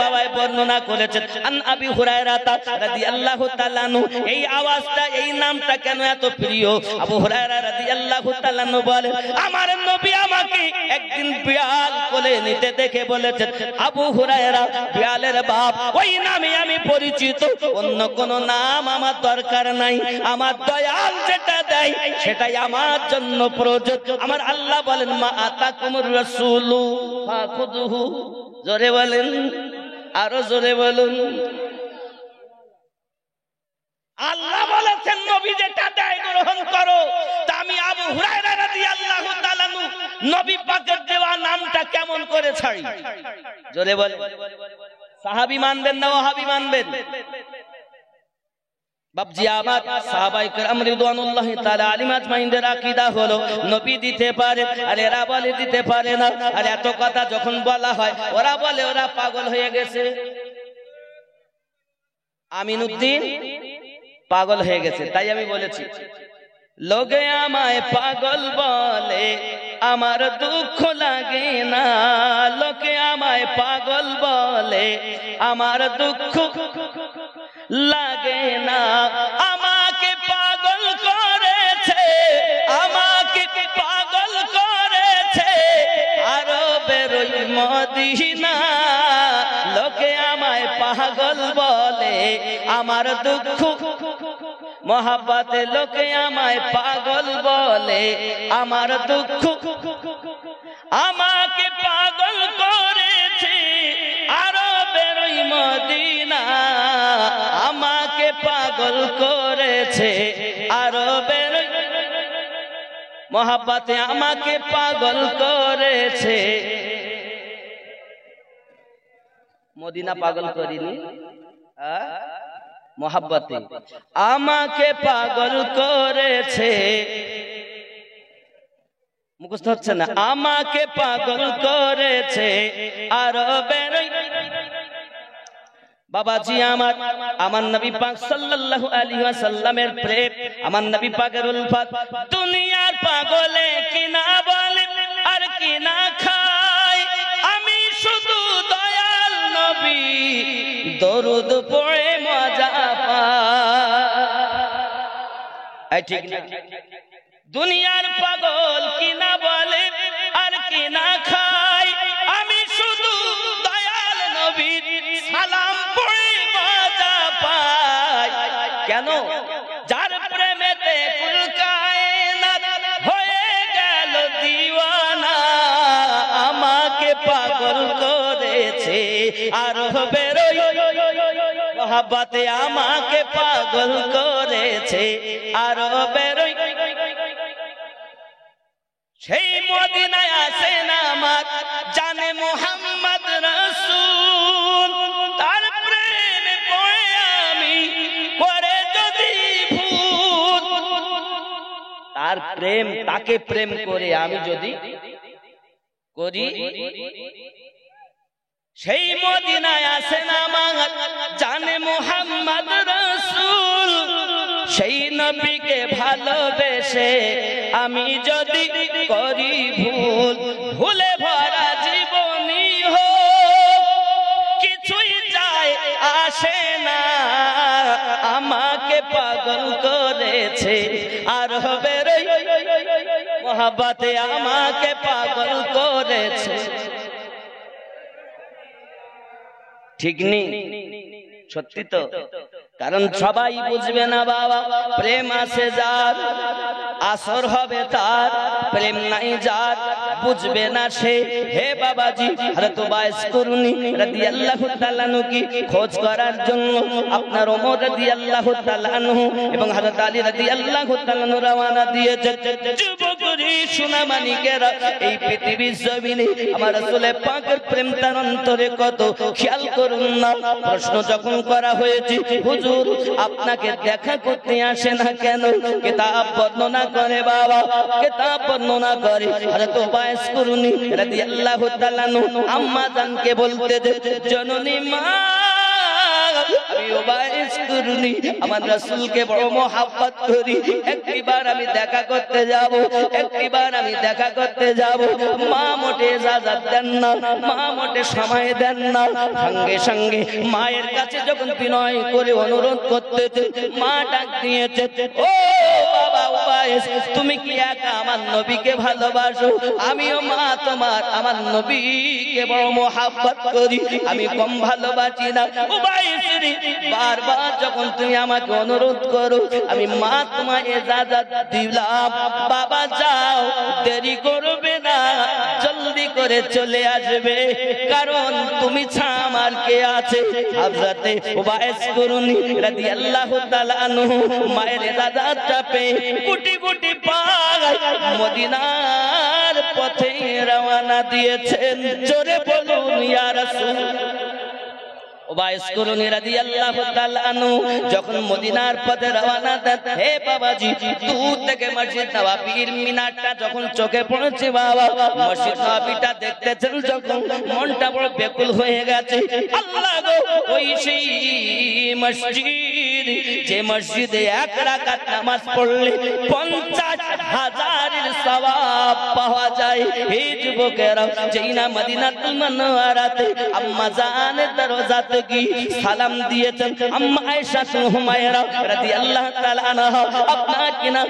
বাবায় বর্ণনা করেছেন আন আবি হুরায়রা রাদিয়াল্লাহু তাআলা আনহু। এই আওয়াজটা এই নামটা কেন এত প্রিয়? আবু হুরায়রা রাদিয়াল্লাহু তাআলা আনহু বলেন আমার নবী আমাকে একদিন বিড়াল কোলে নিতে দেখে বলেছেন আবু হুরায়রা বিড়ালের বাপ, ওই নামে আমি পরিচিত, অন্য কোন নাম আমার দরকার নাই, আমার দয়াল যেটা দেয় সেটাই আমার জন্য প্রযোজ্য। আমার আল্লাহ বলেন মা আতাকুমুর রাসূলু ফাখুযুহু। জোরে বলেন, আরো জোরে বলুন। আল্লাহ বলেছেন নবী যেটা দেয় গ্রহণ করো। তা আমি আবু হুরায়রা রাদিয়াল্লাহু তাআলা আনহু নবী পাকের দেওয়া নামটা কেমন করে ছাড়ি? জোরে বলেন। সাহাবী মানবেন না ওয়াহাবী মানবেন? বাপজি আমার সাহাবায়ে কেরাম রিদওয়ানুল্লাহি তাআলা আলাইহিম আজমাইনদের আকীদা হলো নবী দিতে পারে, আর এরা বলে দিতে পারে না। আর এত কথা যখন বলা হয় ওরা বলে ওরা পাগল হয়ে গেছে। আমিনউদ্দিন পাগল হয়ে গেছে। তাই আমি বলেছি লোকে আমায় পাগল বলে আমার দুঃখ লাগে না, লোকে আমায় পাগল বলে আমার দুঃখ লাগে না। আমাকে পাগল করেছে, আমাকে পাগল করেছে আরবের ওই মদিনা। লোকে আমায় পাগল বলে আমার দুঃখ মহাব্বতে, লোকে আমায় পাগল বলে আমার দুঃখ। আমাকে পাগল করেছে আরবের ওই মদিনা, আমাকে পাগল করেছে আরবের মহাব্বতে, আমাকে পাগল করেছে। মদিনা পাগল করিনি, মহাব্বতে আমাকে পাগল করেছে। মুখস্থ হচ্ছে না। আমাকে পাগল করেছে আরবের বাবাজি আমার, আমার নবী পাক সাল্লাল্লাহু আলাইহি ওয়াসাল্লামের প্রেম, আমার নবী পাকের উলফত দুনিয়ার পাগলে কিনা বলে আর কিনা খায়। আমি শুধু দয়াল নবী দরুদ পড়ে মজা পাই। ঠিক না? দুনিয়ার পাগল কিনা বলে আর কিনা খায়। আমি শুধু দয়াল নবীর সালাম পড়ে মজা পাই। কেন? যার প্রেমেতে কুল কায়নাত হয়ে গেল দিওয়ানা, আমাকে পাগল করেছে আরবের মহাব্বতে, আমাকে পাগল করেছে আরবের সেই মদিনায় আসেন আমার জানে মুহাম্মদ রাসূল। তার প্রেমে পড়ে আমি করে যদি ভুল, তার প্রেম তাকে প্রেম করে আমি যদি করি, সেই মদিনায় আসেন আমার জানে মুহাম্মদ রাসূল। সেই নবীকে ভালোবেসে আমি যদি করি ভুল, ভুলে ভরা জীবনী হোক কিছুই যায় আসে না, আমাকে পাগল করেছে আরবের মহাব্বতে, আমাকে পাগল করেছে। ঠিক নেই? সত্যি তো। কারণ সবাই বুঝবে না বাবা, প্রেম আছে যার আসর হবে তার, প্রেম নাই যার বুঝবে না সে। হে বাবাজি, হযরত বাইস করুনি রাদিয়াল্লাহু তাআলা আনহু কি খোঁজ করার জন্য আপনার ওমর রাদিয়াল্লাহু তাআলা আনহু এবং হযরত আলী রাদিয়াল্লাহু তাআলা আনহু রওনা দিয়েছে। যুবকরি সোনামানিকেরা, এই পৃথিবীর জমিনে আমার রাসূল পাকের প্রেম তার অন্তরে কত খেয়াল করুন না। প্রশ্ন যখন করা হয়েছে হুজুর আপনাকে দেখা করতে আসে না কেন? কিতাব বর্ণনা করে বাবা, কিতাব বর্ণনা করে হযরত বাইস করুনি রাদিয়াল্লাহু তাআলা আনহু আম্মা জানকে বলতে যে জননী মা আমি ওবাইস করুনি আমার রাসূলকে বড় মহব্বত করি, একবার আমি দেখা করতে যাব, একবার আমি দেখা করতে যাব। মা মোটে ইজাজত দেন না, মা মোটে সময় দেন না। সঙ্গে সঙ্গে মায়ের কাছে যখন বিনয় করে অনুরোধ করতেছে, মা ডাক দিয়েছে, ও বাবা ওবাইস, তুমি কি একা আমার নবীকে ভালোবাসো? আমিও মা তোমার আমার নবীকে বড় মহব্বত করি, আমি কম ভালোবাসি না। ওবাইস রে, বারবার যখন তুমি আমাকে অনুরোধ করো, আমি মা তোমায় ইজাজত দিলাম। বাবা যাও, দেরি করবে না, জলদি করে চলে আসবে, কারণ তুমি ছাড়া আমার কে আছে? হযরতে ওবাইস করুনি রাদিয়াল্লাহু তাআলা আনহু মায়ের ইজাজতটা পেয়ে কোটি কোটি পায় মদিনার পথে রওনা দিয়েছেন। জোরে বলুন ইয়া রাসূল। ওবাইস করুনি রাদিয়াল্লাহু তাআলা আনহু যখন মদিনার পথে রওনা দেন, হে বাবাজি, দূর থেকে মসজিদ নববীর মিনারটা যখন চোখে পড়েছে, বাবা মসজিদ নববীটা দেখতেছেন যখন, মনটা বড় বেকুল হয়ে গেছে। আল্লাহ গো, ওই সেই মসজিদ যে মসজিদে এক রাকাত নামাজ পড়লে 50,000 সওয়াব পাওয়া যায়। হে যুবকেরা, যেই না মদিনাতুল মুনাওয়ারাতে আম্মা জানের দরজাতে কি সালাম দিয়েছেন আম্মা আয়েশা হুমায়রা রাদিয়াল্লাহু তাআলা আনহা, আপনাকে না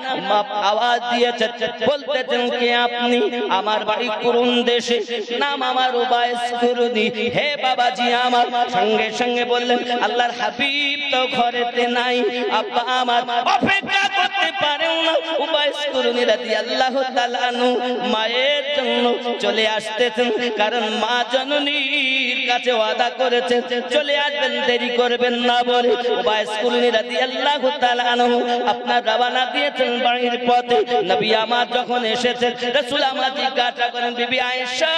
আওয়াজ দিয়েছেন, বলতেছেন কে আপনি? আমার বাড়ি কুরুন দেশে, নাম আমার ওবাইস করুনি। হে বাবাজি আমার, সঙ্গে সঙ্গে বললেন, আল্লাহর হাবিব তো ঘরেতে নাই, আব্বা আমার অপেক্ষা করতে পারেন না। ওবাইস করুনি রাদিয়াল্লাহু তাআলা আনহু মায়ের জন্য চলে আসতেছেন, কারণ মা জননীর কাছে ওয়াদা করেছেন চলে আসবেন, দেরি করবেন না বলে। ওবাইস করুনি রাদিয়াল্লাহু তাআলা আনহু আপনার রওনা দিয়েছেন বাড়ির পথে। নবী আমার যখন এসেছেন, রাসূল আমার জিজ্ঞাসা করেন, বিবি আয়েশা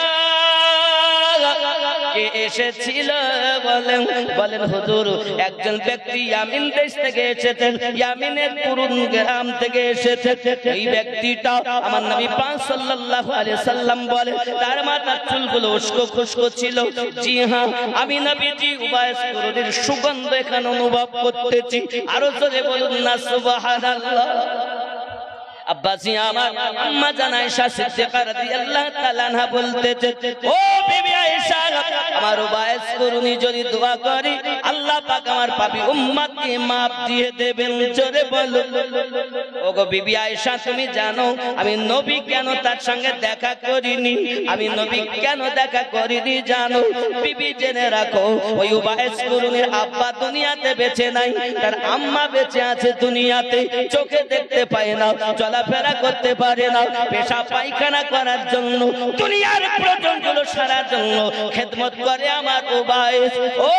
কে এসেছিল? বলেন হুজুর, একজন ব্যক্তি ইয়ামিন দেশ থেকে এসেছেন, ইয়ামিনের কুরুন গ্রাম থেকে এসেছেন। এই ব্যক্তিটা আমার নবী পাক সাল্লাল্লাহু আলাইহি সাল্লাম বলে তার মাথার চুলগুলো উস্কো খুস্কো ছিল। জি হ্যাঁ, আমি নবীজি ওবাইস করুনির সুগন্ধ এখানে অনুভব করতেছি। আরো জোরে বলুন না সুবহানাল্লাহ। আব্বাসি আমার আম্মা জান আয়েশা সিদ্দিকা রাদিয়াল্লাহু তাআলা আনহা বলতেছে, ও বিবি আয়েশা, আমার ওবাইস করুনি যদি দোয়া করি, আল্লাহ পাক আমার পাপী উম্মতকে maaf দিয়ে দেবেন। জোরে বলুন। ওগো বিবি আয়েশা, তুমি জানো আমি নবী কেন তার সঙ্গে দেখা করিনি? আমি নবী কেন দেখা করিনি জানো? বিবি জেনে রাখো, ওই ওবাইস করুনির আব্বা দুনিয়াতে বেঁচে নাই, তার আম্মা বেঁচে আছে দুনিয়াতে, চোখে দেখতে পায় না, চলাফেরা করতে পারে না, পেশাব পায়খানা করার জন্য, দুনিয়ার প্রয়োজনগুলো সারার জন্য খেদমত করে আমার ওবাইস। ও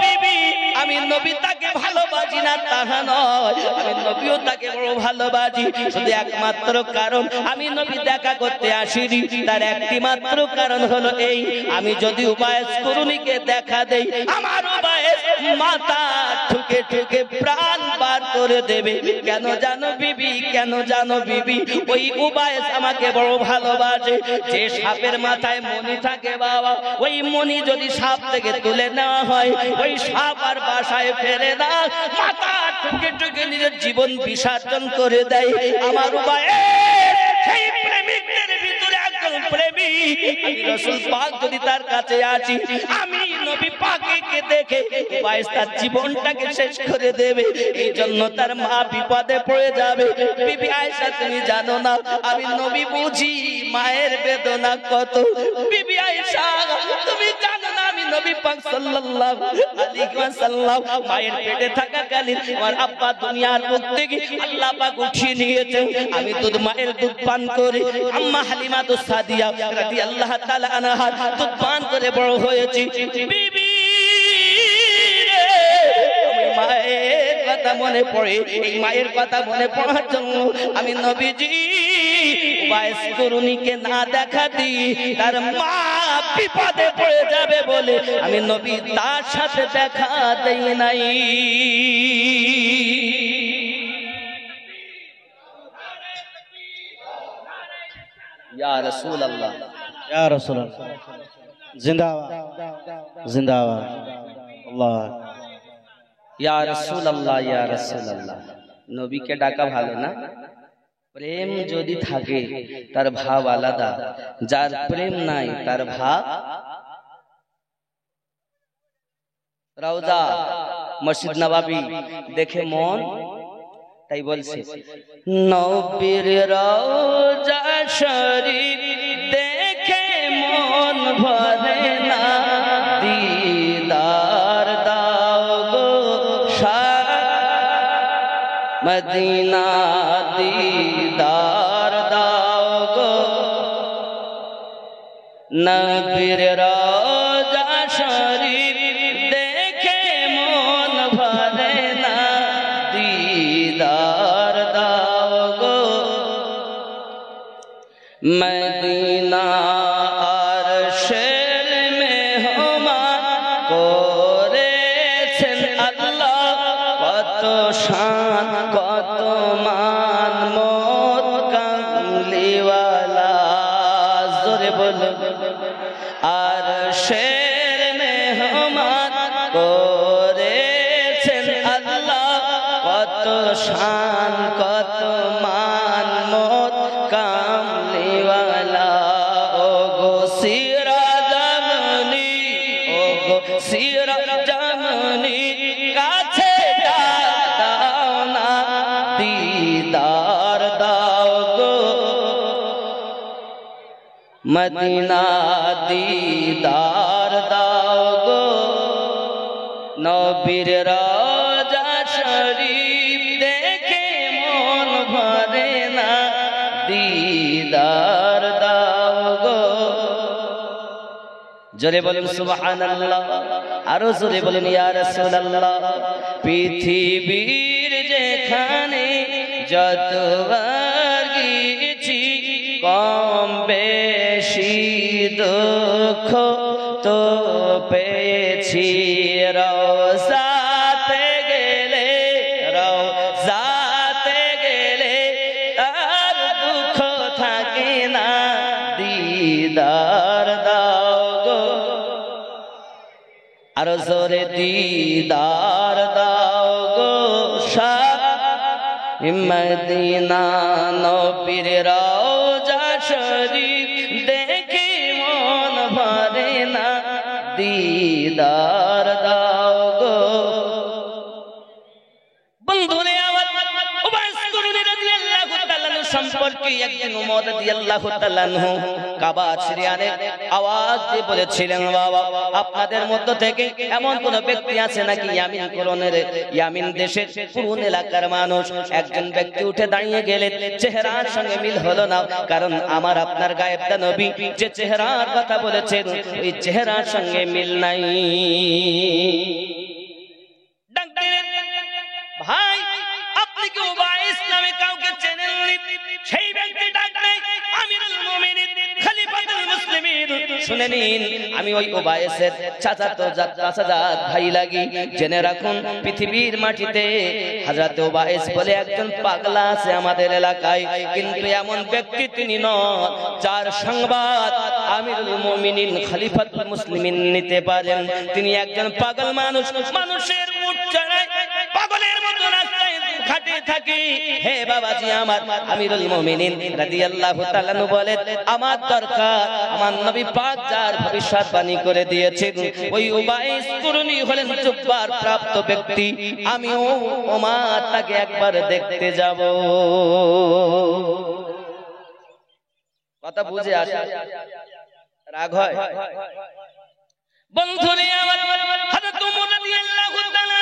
বিবি, আমি নবী তাকে ভালোবাসি না তাহা নয়, আমি নবীও তাকে বড় ভালোবাসি। শুধু একমাত্র কারণ, আমি নবী দেখা করতে আসিনি, তার একটি মাত্র কারণ হলো এই, আমি যদি ওবাইস করুনিকে দেখা দেই, আমার ওবাইস মাথা ঠুকে ঠুকে প্রাণ বার করে দেবে। কেন জানো বিবি? কেন জানো বিবি? ওই ওবাইস আমাকে বড় ভালোবাসে। যে সাপের মাথায় মণি থাকে বাবা, ওই মণি যদি সাপ থেকে তুলে নেওয়া হয়, ওই সাপ আর বাসায় ফেরে না, মাথা ঠুকে ঠুকে নিজের জীবন বিসর্জন করে দেয়। আমার ওবাইস সেই প্রেমিকদের ভিতরে একজন প্রেমিক। আমি রাসূল পাক যদি তার কাছে আসি, আমি নবী পাককে দেখে ওবাইস তার জীবনটাকে শেষ করে দেবে। এই জন্য তার মা বিপদে পড়ে যাবে। বিবি আয়েশা, তুমি জানো না আমি নবী বুঝি মায়ের বেদনা কত? বিবি আয়েশা, তুমি জানো না আমি নবী পাক সাল্লাল্লাহু আলাইহি ওয়াসাল্লাম মায়ের পেটে থাকাকালীন আমার আব্বা দুনিয়ার বুক থেকে আল্লাহ পাক উঠিয়ে নিয়েছেন। আমি দুধ, মায়ের দুধ পান করে, আম্মা হালিমাতুস সাদিয়া রাদিয়াল্লাহু তাআলা আনহা দুধ পান করে বড় হয়েছি। বিবি রে, মায়ের কথা মনে পড়ে, এই মায়ের কথা মনে পড়ার জন্য আমি নবীজি ওবাইস করুনিকে না দেখা দিই, তার মা বিপদে পড়ে যাবে বলে আমি নবী তার সাথে দেখা দেই নাই। ইয়া রাসূলুল্লাহ, ইয়া রাসূলুল্লাহ, জিন্দাবাদ জিন্দাবাদ। আল্লাহ ইয়া রাসূলুল্লাহ ইয়া রাসূলুল্লাহ। নবীকে ডাকা ভালো না? প্রেম যদি থাকে তার ভাব আলাদা, যার প্রেম নাই তার ভাব। রওজা মসজিদ নববী দেখে মন তাই বলছে, নবীর রওজা শরীফ দেখে মন ভরে না, দিদার দাও গো শাহ মদিনা, দিদার দাও গো। নবীর রওজা শরীফ দেখে মন ভরে না, দিদার দাও গো। মদিনা আরশের মেহমান করেছেন আল্লাহ, কত শান কত মান মোর কামলিওয়ালা। জোরে বলো, আরশের মেহমান করেছেন আল্লাহ, কত শান কত মান মোর কামলিওয়ালা। ও গো সিরাজমনি, ও গো সিরাজমনি, কাছে দাও না, দিদার দাও গো মদিনা, দিদার দাও গো। নবীর রওজা শরীফ দেখে মন ভরে না, দিদার দাও গো। জোরে বলুন সুবহানাল্লাহ, আরো জোরে বলুন ইয়া রাসূলুল্লাহ। পৃথিবীর যেখানে যতবার গিয়েছি, কম বেশি দুঃখ তো পেয়েছি, রওজাতে গেলে, রওজাতে গেলে আর দুঃখ থাকে না, দিদার দাও গো। আরো জোরে, দিদার দাও গো শাহ মদিনা। নবীর রওজা শরীফ দেখে মন ভরে না, দিদার দাও গো। বন্ধুরে আমার উবাইস কুরনি রাদিয়াল্লাহু তাআলা সম্পর্কে একজন ওমর রাদিয়াল্লাহু তাআলা কাবা শরীফের আওয়াজ দিয়ে বলেছিলেন, বাবা আপনাদের মধ্য থেকে এমন কোন ব্যক্তি আছে নাকি ইয়ামিন করণের, ইয়ামিন দেশের পুরন এলাকার মানুষ। একজন ব্যক্তি উঠে দাঁড়িয়ে গেলেন, চেহারার সঙ্গে মিল হলো না, কারণ আমার আপনার গায়েবটা নবী যে চেহারার কথা বলেছেন ওই চেহারার সঙ্গে মিল নাই। ভাই আপনি কি উবাইস নামে কাউকে চেনেন? সেই ব্যক্তি ডাকলেন, আমিরুল মুমিনিন খলিফাতুল মুসলিমিন। শুনে নিন, আমি ওই উবাইসের চাচাতো চাচাজাত ভাই লাগি। জেনে রাখুন, পৃথিবীর মাটিতে হযরত উবাইস বলে একজন পাগলা আছে আমাদের এলাকায়, কিন্তু এমন ব্যক্তি তিনি নন যার সংবাদ আমিরুল মুমিনিন খলিফাতুল মুসলিমিন নিতে পারেন। তিনি একজন পাগল মানুষ, মানুষের উট চড়ায় পাগলের মতো রাস্তায় ঘাটে থাকে। হে বাবাজি আমার, আমিরুল মুমিনিন রাদিয়াল্লাহু তাআলা বলেন, আমার দরকার আমার নবী পাক যার ভবিষ্যৎবাণী করে দিয়েছেন ওই উবাইস কুরনি হলেন জুব্বার প্রাপ্ত ব্যক্তি। আমিও ওমর তাকে একবার দেখতে যাব। কথা বুঝে আসে? রাগ হয়? বন্ধুরে আমার, হযরত ওমর রাদিয়াল্লাহু তাআলা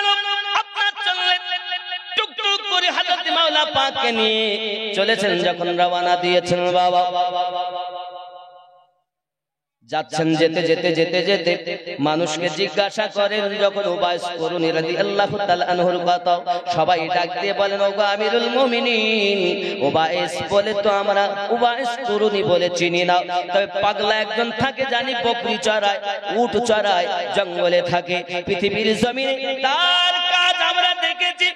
আপনার চললেন টুকটুক করে হযরত মাওলা পাককে নিয়ে চলেছেন। যখন রওনা দিয়েছেন, বাবা যাচ্ছেন, যেতে যেতে যেতে যেতে মানুষকে জিজ্ঞাসা করেন, যখন উবাইস কুরনি রাদিয়াল্লাহু তাআলা আনহুর কথা সবাই ডাক দিয়ে বলেন, ওগো আমিরুল মুমিনিন। উবাইস বলে, তো আমরা উবাইস কুরনি বলে চিনি না, তবে পাগলা একজন থাকে জানি, বকরি চড়ায়, উট চড়ায়, জঙ্গলে থাকে, পৃথিবীর জমিনে তার কাজ আমরা দেখেছি।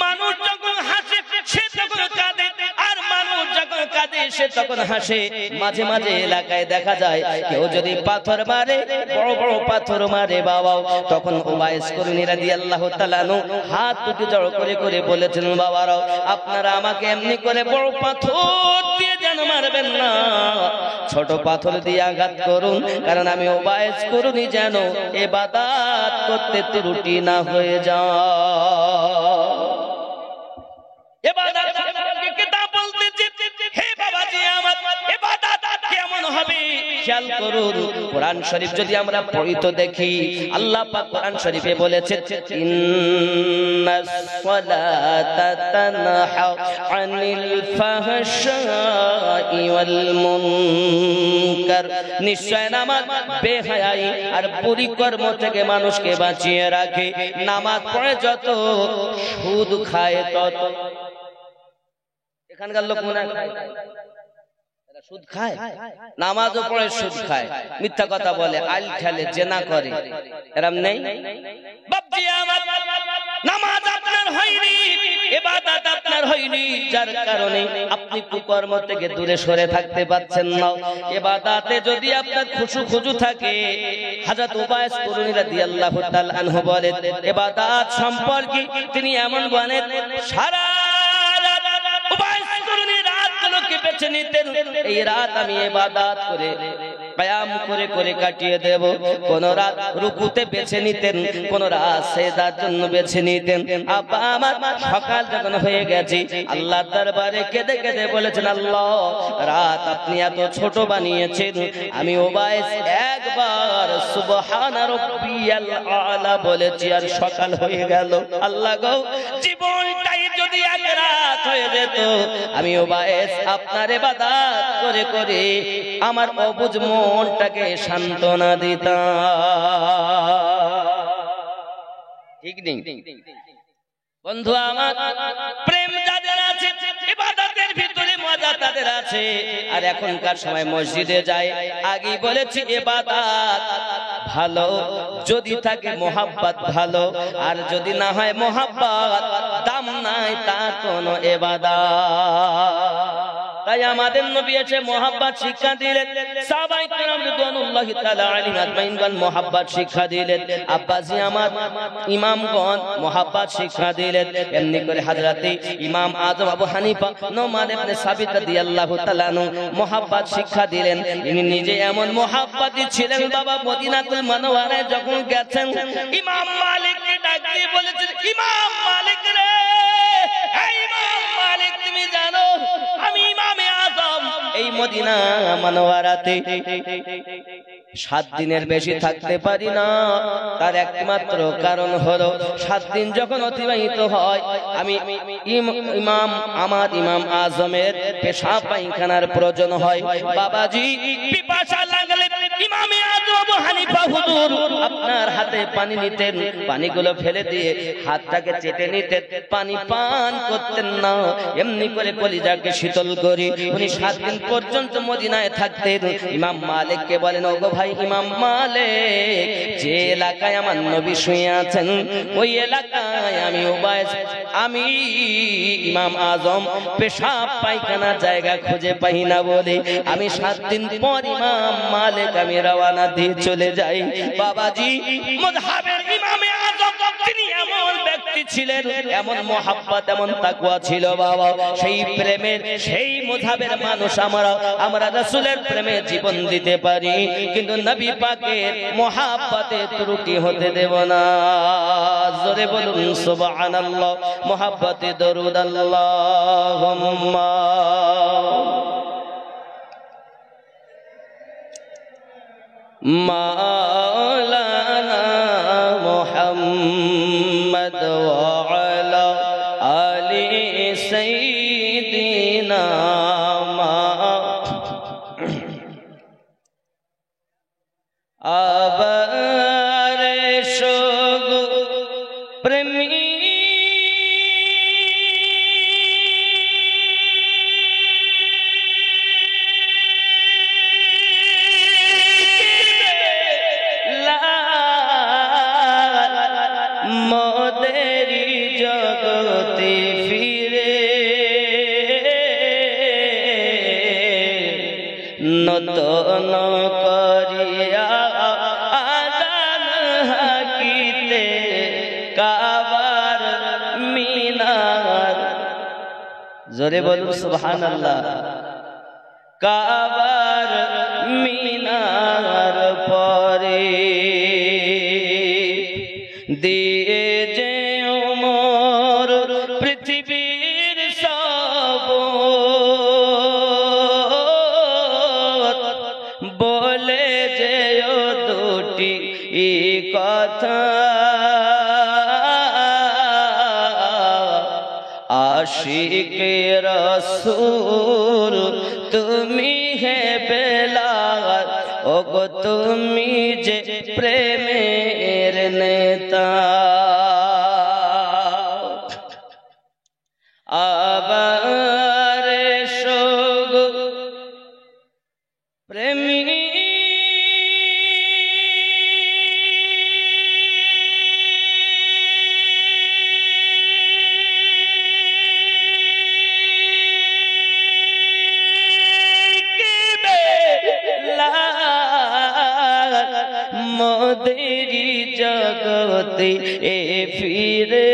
মানুষ যখন হাসে সে যখন কাঁদে, আর মানুষ যখন কাঁদে এসে তখন হাসে। মাঝে মাঝে এলাকায় দেখা যায় কেউ যদি পাথর মারে, বড় বড় পাথর মারে বাবা, তখন উবাইস করনী রাদিয়াল্লাহু তাআলা আনহু হাত দুটো জড়ো করে করে বলেছেন, বাবারা আপনারা আমাকে এমনি করে বড় পাথর দিয়ে যেন মারবেন না, ছোট পাথর দিয়ে আঘাত করুন, কারণ আমি উবাইস করনী যেন ইবাদত করতে ত্রুটি না হয়ে যায়। ইবাদত সম্পর্কে কিতাব বলতেছে, হে বাবাজি আমার, ইবাদত কেমন হবে খেয়াল করুন। কোরআন শরীফ যদি আমরা পড়ি তো দেখি আল্লাহ পাক কোরআন শরীফে বলেছে, ইন্নাস সালাতা তানহা আনিল ফাহশাই ওয়াল মুনকার, নিশ্চয় নামাজ বেহায়াই আর বুরি কর্ম থেকে মানুষকে বাঁচিয়ে রাখে। নামাজ পড়ে যত সুদ খায় তত। এখানকার লোক মনে হয় সুদ খায়, নামাজও পড়ে সুদ খায়, মিথ্যা কথা বলে, আইল খেলে, জেনা করে, এরম নেই? বাপজি আমার, নামাজ আপনার হয়নি, ইবাদত আপনার হয়নি, যার কারণে আপনি কুকর্ম থেকে দূরে সরে থাকতে পারছেন না। ইবাদতে যদি আপনার খুশু থাকে, হযরত উবাইস করনী রাদিয়াল্লাহু তাআলা আনহু বলেন, ইবাদত সম্পর্কে তিনি এমন বলেন, সারা উবাইস করনী রাতগুলোকে বেছে নিতেন, এই রাত আমি ইবাদত করে কিয়াম করে করে কাটিয়ে দেব। কোন রাত রুকুতে বেছে নিতেন, কোন রাত সিজদার জন্য বেছে নিতেন। আব্বা আমার সকাল যখন হয়ে গেছে আল্লাহর দরবারে কেঁদে কেঁদে বলেছেন, আল্লাহ রাত আপনি এত ছোট বানিয়েছেন, আমি উবাইস একবার সুবহান রাব্বিয়াল আলা বলেছি আর সকাল হয়ে গেল। আল্লাহ গো, জীবনটাই যদি এক রাত হয়ে যেত, আমি উবাইস আপনার ইবাদত করে করে আমার অবুঝ মনটাকে সান্ত্বনা দিতাম। ঠিক নেই বন্ধু আমার? প্রেম যাদের আছে, ইবাদতের ভিতরে মজা তাদের আছে। আর এখনকার সময় মসজিদে যায়, আগেই বলেছি ইবাদত ভালো যদি থাকে, মোহাব্বত ভালো, আর যদি না হয় মোহাব্বত, দাম নাই তার কোনো ইবাদত। তাই আমাদের নবী এসে মোহাব্বত শিক্ষা দিলেন, সাহাবায়ে কেরাম রিদওয়ানুল্লাহি তাআলা আলাইহিম আজমাইনগণ মোহাব্বত শিক্ষা দিলেন, আব্বাজি আমার ইমামগণ মোহাব্বত শিক্ষা দিলেন। এমনি করে হযরতে ইমাম আযম আবু হানিফা নোমান ইবনে সাবিত রাদিয়াল্লাহু তাআলা আনহু মোহাব্বত শিক্ষা দিলেন। তিনি নিজে এমন মোহাব্বতী ছিলেন বাবা, মদিনাতুল মুনাওয়ারায় যখন গেছেন, ইমাম মালিককে ডাক দিয়ে বলেছেন, ইমাম মালিক রে, এই ইমাম মালিক তুমি জানো আমি ইমামে আযম এই মদিনা মুনাওয়ারাতে 7 দিনের বেশি থাকতে পারি না। তার একমাত্র কারণ হলো 7 দিন যখন অতিবাহিত হয় আমি আমার ইমাম আযমের পেশাব পায়খানার প্রয়োজন হয়। বাবাজি পিপাসা লাগলে ইমামে আযম আবু হানিফা হুজুর আপনার হাতে পানি নিতেন, পানিগুলো ফেলে দিয়ে হাতটাকে চেটে নিতেন, পানি পান করতেন না, এমনি করে কলিজাকে শীতল করে উনি 7 দিন পর্যন্ত মদিনায় থাকতেন। ইমাম মালিককে বলেন, ওগো ভাই ইমাম মালিক, যে এলাকায় আমার নবী শুয়ে আছেন ওই এলাকায় আমি ইমাম আযম পেশাব পায়খানার জায়গা খুঁজে পাই না বলে আমি 7 দিন পর ইমাম মালিক আমি রওনা দিয়ে চলে যাই। বাবাজি মুযহাবের ইমামে আযম তিনি এমন ব্যক্তি ছিলেন, এমন মোহাব্বত, এমন তাকওয়া ছিল বাবা, সেই প্রেমের সেই মুযহাবের মানুষ আমরা রাসূলের প্রেমে জীবন দিতে পারি, কিন্তু নবী পাকের মোহাব্বতে ত্রুটি হতে দেব না। জোরে বলুন সুবহানাল্লাহ। মোহাব্বতে দরুদ আল্লাহুম্মা মাওলানা মুহাম্মদ ওয়া আলা আলি সাইয়্যিদিনা আবার শোগো প্রেমী মোদেরি জগতে ফিরে নূতন করিয়া আজান হাকিতে কাবার মিনার, জোরে বলুন সুবহানাল্লাহ। কাবার মিনার পরে দিয়ে যে ওমর পৃথিবীর সব বলে যে দুটি কথা, আশিক রাসূল তুমি হে বেলাল, ওগো তুমি যে প্রেমের নেতা। আবার সগ প্রেমী মোদেরি জগতে এ ফিরে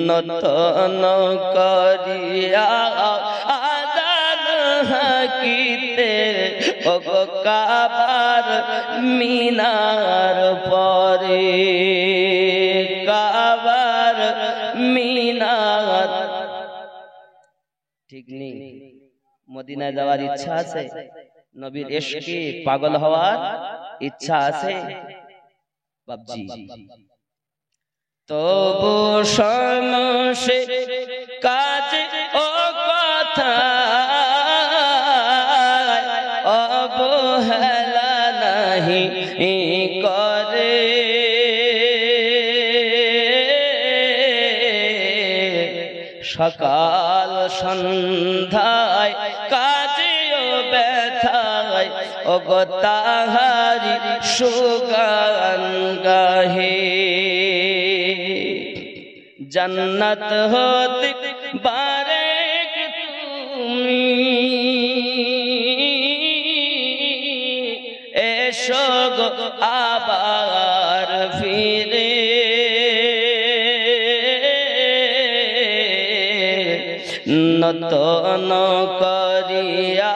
নূতন করিয়া আজান হাকিতে ওগো কাবার মিনার পরে, কাবার মিনার। ঠিক নেই, মদিনায় যাওয়ার ইচ্ছা আছে, নবীর ইশকে পাগল হওয়ার ইচ্ছা আছে বাবজি। তবু সমসে কাজ ও কথা অবহেলা নাহি করে, সকাল সন্ধ্যায় কাজেও ব্যথায় ওগো তাহারি সুগান গাহে, জান্নাত হতে বারেক তুমি এসো গো আবার ফিরে, নূতন করিয়া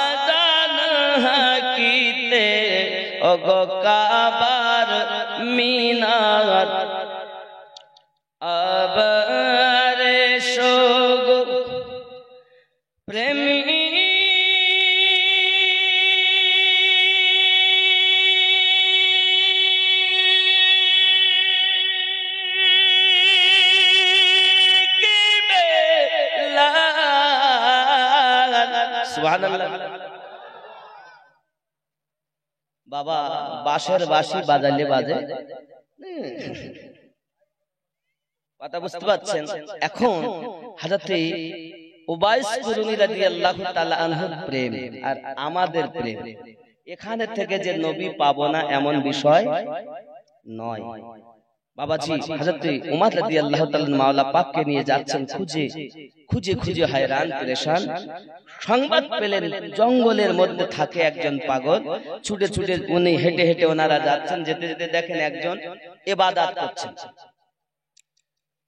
আজান হাকিতে ওগো কাবার মিনার। আবার সগ প্রেমী সুবহানাল্লাহ। বাবা বাঁশের বাঁশি বাজালে বাজে, কথা বুঝতে পারছেন? এখন হযরতে উবাইস কুরুনি রাদিয়াল্লাহু তাআলা আনহুর প্রেম আর আমাদের প্রেম, এখানে থেকে যে নবী পাবো না এমন বিষয় নয় বাবাজি। হযরতে উমর রাদিয়াল্লাহু তাআলা মাওলা পাককে নিয়ে যাচ্ছেন খুঁজে খুঁজে খুঁজে, হায়রান পেরেশান। সংবাদ পেলেন জঙ্গলের মধ্যে থাকে একজন পাগল, ছুটে ছুটে উনি হেঁটে হেঁটে ওনারা যাচ্ছেন। যেতে যেতে দেখেন একজন ইবাদত করছেন,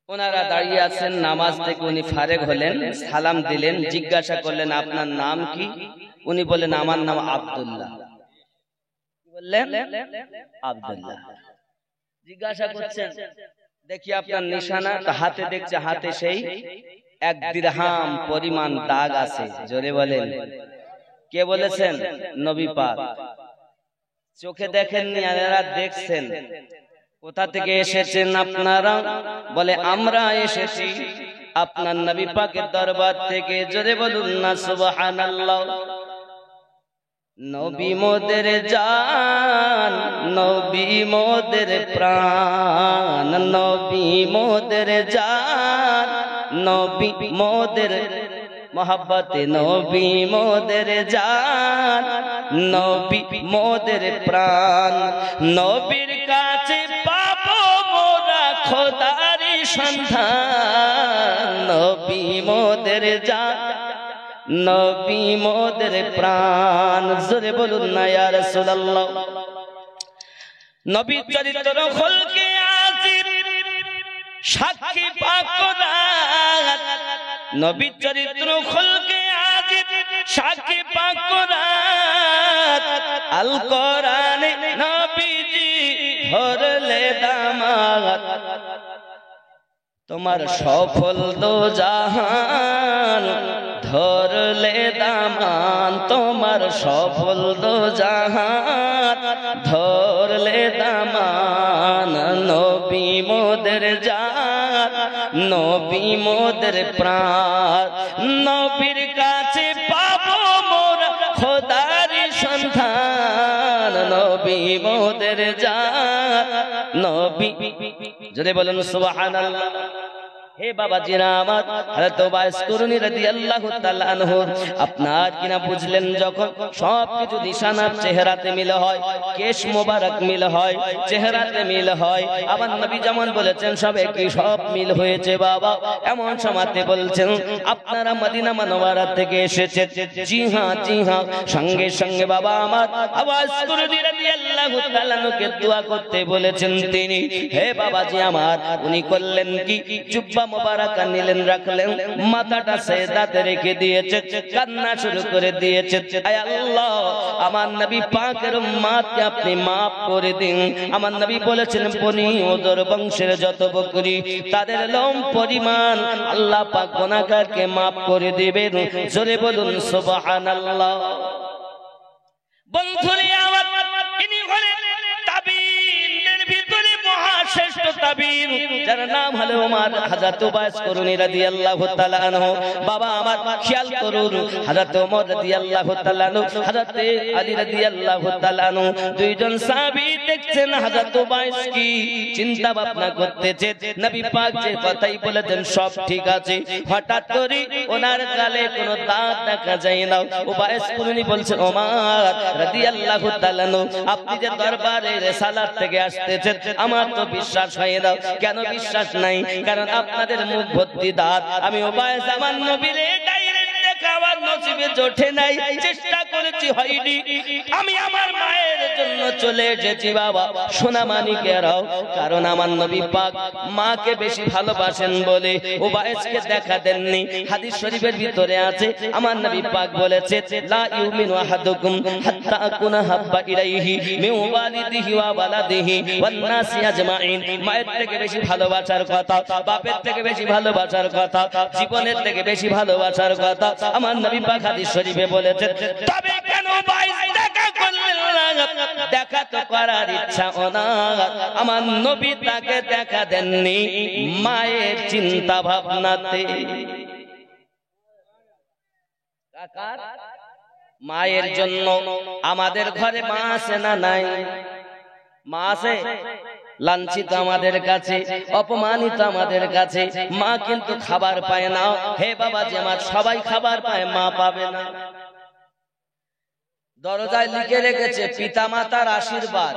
ওনারা দাঁড়িয়ে আছেন। নামাজ থেকে উনি ফারেগ হলেন, সালাম দিলেন, জিজ্ঞাসা করলেন আপনার নাম কি? উনি বলেন আমার নাম আব্দুল্লাহ। বললেন আব্দুল্লাহ। জিজ্ঞাসা করছেন দেখি আপনার নিশানা, তো হাতে দেখছে, হাতে সেই 1 দিরহাম পরিমাণ দাগ আছে। জোরে বলেন কে বলেছেন? নবী পাক। চোখে দেখেননি, এরা দেখছেন। কোথা থেকে এসেছেন আপনারা? বলে আমরা এসেছি আপনার নবী পাকের দরবার থেকে। জোরে বলুন না সুবহানাল্লাহ। নবী মোদের জান, নবী মোদের প্রাণ, নবী মোদের জান, নবী মোদের মোহাব্বতে, নবী মোদের জান, নবী মোদের প্রাণ। নবীর কাছে পাবো মোরা খোদারি সন্তান নবী মোদের জান নবী মোদের প্রাণ জোরে বলুন না ইয়া রাসূলুল্লাহ নবী চরিত্র খলকে আজিব সাক্ষী পাক কোরআন নবী চরিত্র খলকে আজিব সাক্ষী পাক কোরআন আল কোরআনে নবীজি ভরলে দামাত তোমার সফল দো জাহান ধরলে দামান তোমার সফল দো জাহান ধরলে দামান নবী মোদের জান নবী মোদের প্রাণ নবীর কাছে পাবো মোরা খোদারি সন্ধান নবী মোদের জান নবী জোরে বলুন সুবহানাল্লাহ হে বাবা জিরা আমার হযরত ওবাইস কুরনি রাদিয়াল্লাহু তাআলা আনহু আপনার কিনা বুঝলেন যখন সবকিছু নিশানার চেহারাতে মিল হয় কেশ মোবারক মিল হয় চেহারাতে মিল হয় আবার নবী যেমন বলেছেন সবে কি সব মিল হয়েছে বাবা এমন সময়তে বলছেন আপনারা মদিনা মুনাওয়ারা থেকে এসেছেন জি হ্যাঁ সঙ্গে সঙ্গে বাবা আমার ওবাইস কুরনি রাদিয়াল্লাহু তাআলা আনহুকে দোয়া করতে বলেছেন তিনি হে বাবাজি আমার উনি করলেন কি জুব্বা মুবারাকা নিলেন রাখলেন মাথাটা সেজদাতে রেখে দিয়েছে কান্না শুরু করে দিয়েছে আয় আল্লাহ আমার নবী পাকের উম্মতকে আপনি maaf করে দিন আমার নবী বলেছেন বনি ওদর বংশের যত বকরি তাদের লোম পরিমাণ আল্লাহ পাক গুনাহগারকে maaf করে দিবেন জোরে বলুন সুবহানাল্লাহ বন্ধুরে আমার ইনি হলেন তাবিঈনদের ভিতরে মহাশ্রেষ্ঠ তাবিঈন যার নাম হলো ওমর হযরত ওবাইস কুরনি রাদিয়াল্লাহু তাআলা আনহু বাবা আমার খেয়াল করুন হযরত ওমর রাদিয়াল্লাহু তাআলা আনহু হযরত আলী রাদিয়াল্লাহু তাআলা আনহু দুইজন সাহাবী দেখছেন হযরত ওবাইস কি চিন্তা ভাবনা করতেছে নবী পাক যে কথাই বলেছেন সব ঠিক আছে হঠাৎ করে ওনার গালে কোনো দাগ দেখা যায় না ওবাইস কুরনি বলছেন ওমর রাদিয়াল্লাহু তাআলা আনহু আপনি যে দরবারে রিসালাত থেকে আসতেছেন আমার তো বিশ্বাস হয় না কেন বিশ্বাস নাই কারণ আপনাদের মুখ ভর্তি দাঁত আমি ওবাইস আমার নবীরে ডাইরেক্ট দেখাবার নসিবে জোটে নাই চেষ্টা করেছি হয়নি আমি আমার মায়ের জন্য চলে এসেছি বাবা সোনা মানিকেরাও কারণ আমার নবী পাক মাকে বেশি ভালোবাসেন বলে ওবাইসকে দেখা দেননি হাদিস শরীফের ভিতরে আছে আমার নবী পাক বলেছে লা ইউমিনু আহাদুকুম হাত্তা আকুনা হাব্বা ইলাইহি মিন ওয়ালিদিহি ওয়া ওয়ালাদিহি ওয়ান নাসি আজমাইন মায়ের থেকে বেশি ভালোবাসার কথা বাপের থেকে বেশি ভালোবাসার কথা জীবনের থেকে বেশি ভালোবাসার কথা আমার নবী পাক হাদিস শরীফে বলেছেন তবে কেন ওবাইস দেখা করলেন না দেখা তো করার ইচ্ছা ওনার আমার নবী তাকে দেখা দেননি মায়ের চিন্তা ভাবনাতে কাকার মায়ের জন্য আমাদের ঘরে মা আছে না নাই মা আছে লাঞ্ছিত আমাদের কাছে অপমানিত আমাদের কাছে মা কিন্তু খাবার পায় না হে বাবা যে আমার সবাই খাবার পায় মা পাবে না দরজায় লিখে রেখেছে পিতামাতার আশীর্বাদ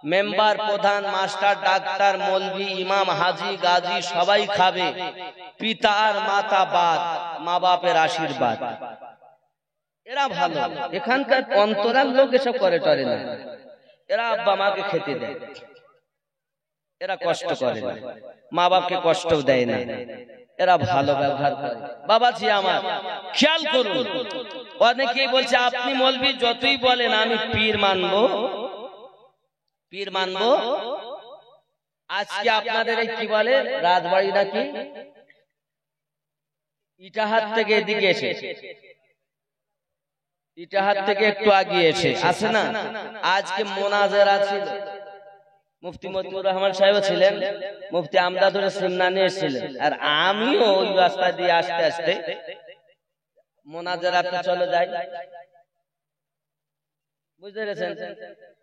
মেম্বার প্রধান মাস্টার ডাক্তার মৌলভী ইমাম হাজী গাজী সবাই খাবে পিতা আর মাতা বাদ মা বাপের আশীর্বাদ এরা ভালো এখানকার অন্তরাল লোক এসব করে টরে না এরা আব্বা মাকে খেতে দেয় এরা কষ্ট করে না মা বাপকে কষ্ট দেয় না এরা ভালো ব্যবহার করে বাবাজি আমার খেয়াল করুন অনেকেই বলছে আপনি মৌলভী যতই বলেন আমি পীর মানবো আজকে আপনাদের এই কি বলে রাজবাড়ি নাকি ইটাহার থেকে এদিকে এসে ইটাহার থেকে একটু আগিয়ে এসে আছে না আজকে মোনাজারা ছিল মুফতি মতিউর রহমান সাহেব ছিলেন মুফতি আমদাদুর সিমনানি এসেছিলেন আর আমিও ওই রাস্তা দিয়ে আসতে আসতে মোনাজারাতে চলে যাই বুঝতে পেরেছেন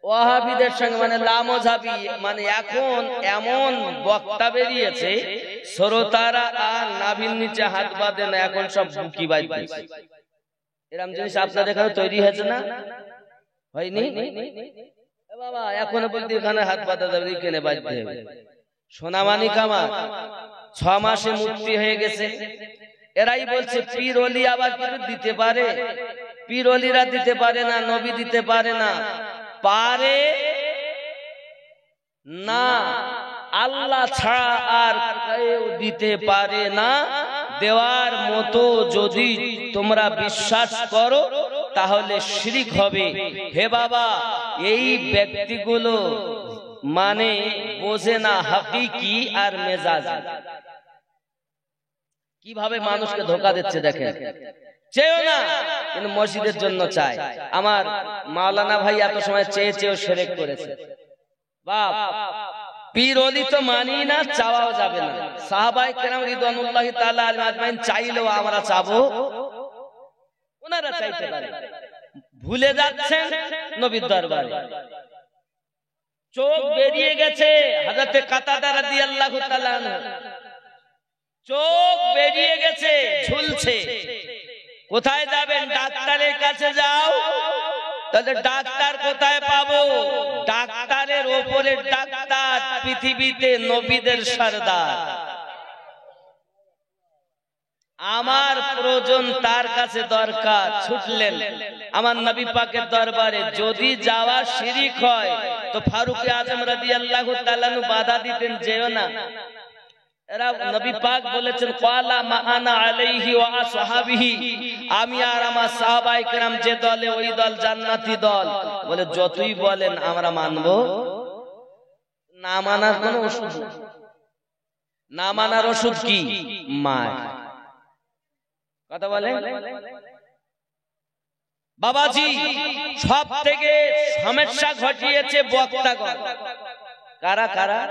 ওয়াহাবিদের সঙ্গে মানে লামজাবি মানে এখন এমন বক্তা বেরিয়েছে শ্রোতারা আর নাভির নিচে হাত বাঁধে না এখন সব বুকি বাইতেছে এরকম জিনিস আপনাদের এখানে তৈরি হয়েছে না হয়নি বাবা এখনো বলতে এখানে হাত বাঁধা যাবে এখানে বাঁধতে হবে সোনামানিক আমার 6 মাসে মুক্তি হয়ে গেছে। এরাই বলছে পীর ওলি আবার কিছু দিতে পারে? পীর ওলিরা দিতে পারে না, নবী দিতে পারে না। পারে না, আল্লাহ ছাড়া আর কেউ দিতে পারে না। দেওয়ার মতো যদি তোমরা বিশ্বাস করো তাহলে শিরক হবে। হে বাবা, এই ব্যক্তিগুলো মানে বোঝে না হাকিকি আর মেজাজি। কিভাবে মানুষকে ধোঁকা দিচ্ছে দেখেন। চেয়েও না কিন্তু মসজিদের জন্য চায়। আমার মাওলানা ভাই এত সময় চেয়ে চেয়েও শিরক করেছে। বাপ পীর ওলি তো মানি না, চাওয়াও যাবে না। সাহাবায়ে কেরাম রিদওয়ানুল্লাহি তাআলা আলাইহিম আজমাইন চাইলেও আমরা চাবো, ওনারা চাইতে পারে। ভুলে যাচ্ছেন নবীর দরবারে। চোখ বেরিয়ে গেছে হযরতে কাতাদা রাদিয়াল্লাহু তাআলা আনহু, চোখ বেরিয়ে গেছে, ঝুলছে। কোথায় যাবেন? ডাক্তারের কাছে যাও। তাহলে ডাক্তার কোথায় পাবো? ডাক্তারের ওপরে ডাক্তার, পৃথিবীতে নবীদের সরদার। আমার প্রয়োজন তার কাছে দরকার, ছুটলেন আমার নবী পাকের দরবারে। যদি যাওয়া শিরক হয় তো ফারুক আজম রাদিয়াল্লাহু তাআলা আনহু বাধা দিতেন, যেও না। এরা নবী পাক বলেছেন ক্বালা মা আনা আলাইহি ওয়া আসহাবিহি, আমি আর আমার সাহাবায়ে কেরাম যে দলে ওই দল জান্নাতি দল। বলে যতই বলেন আমরা মানবো না। মানার কোনো ওষুধ না, মানার ওষুধ কি? মার। কথা বলে বাবাজি। সব থেকে সমস্যা ঘটিয়েছে বক্তাগণ। কারা কারা?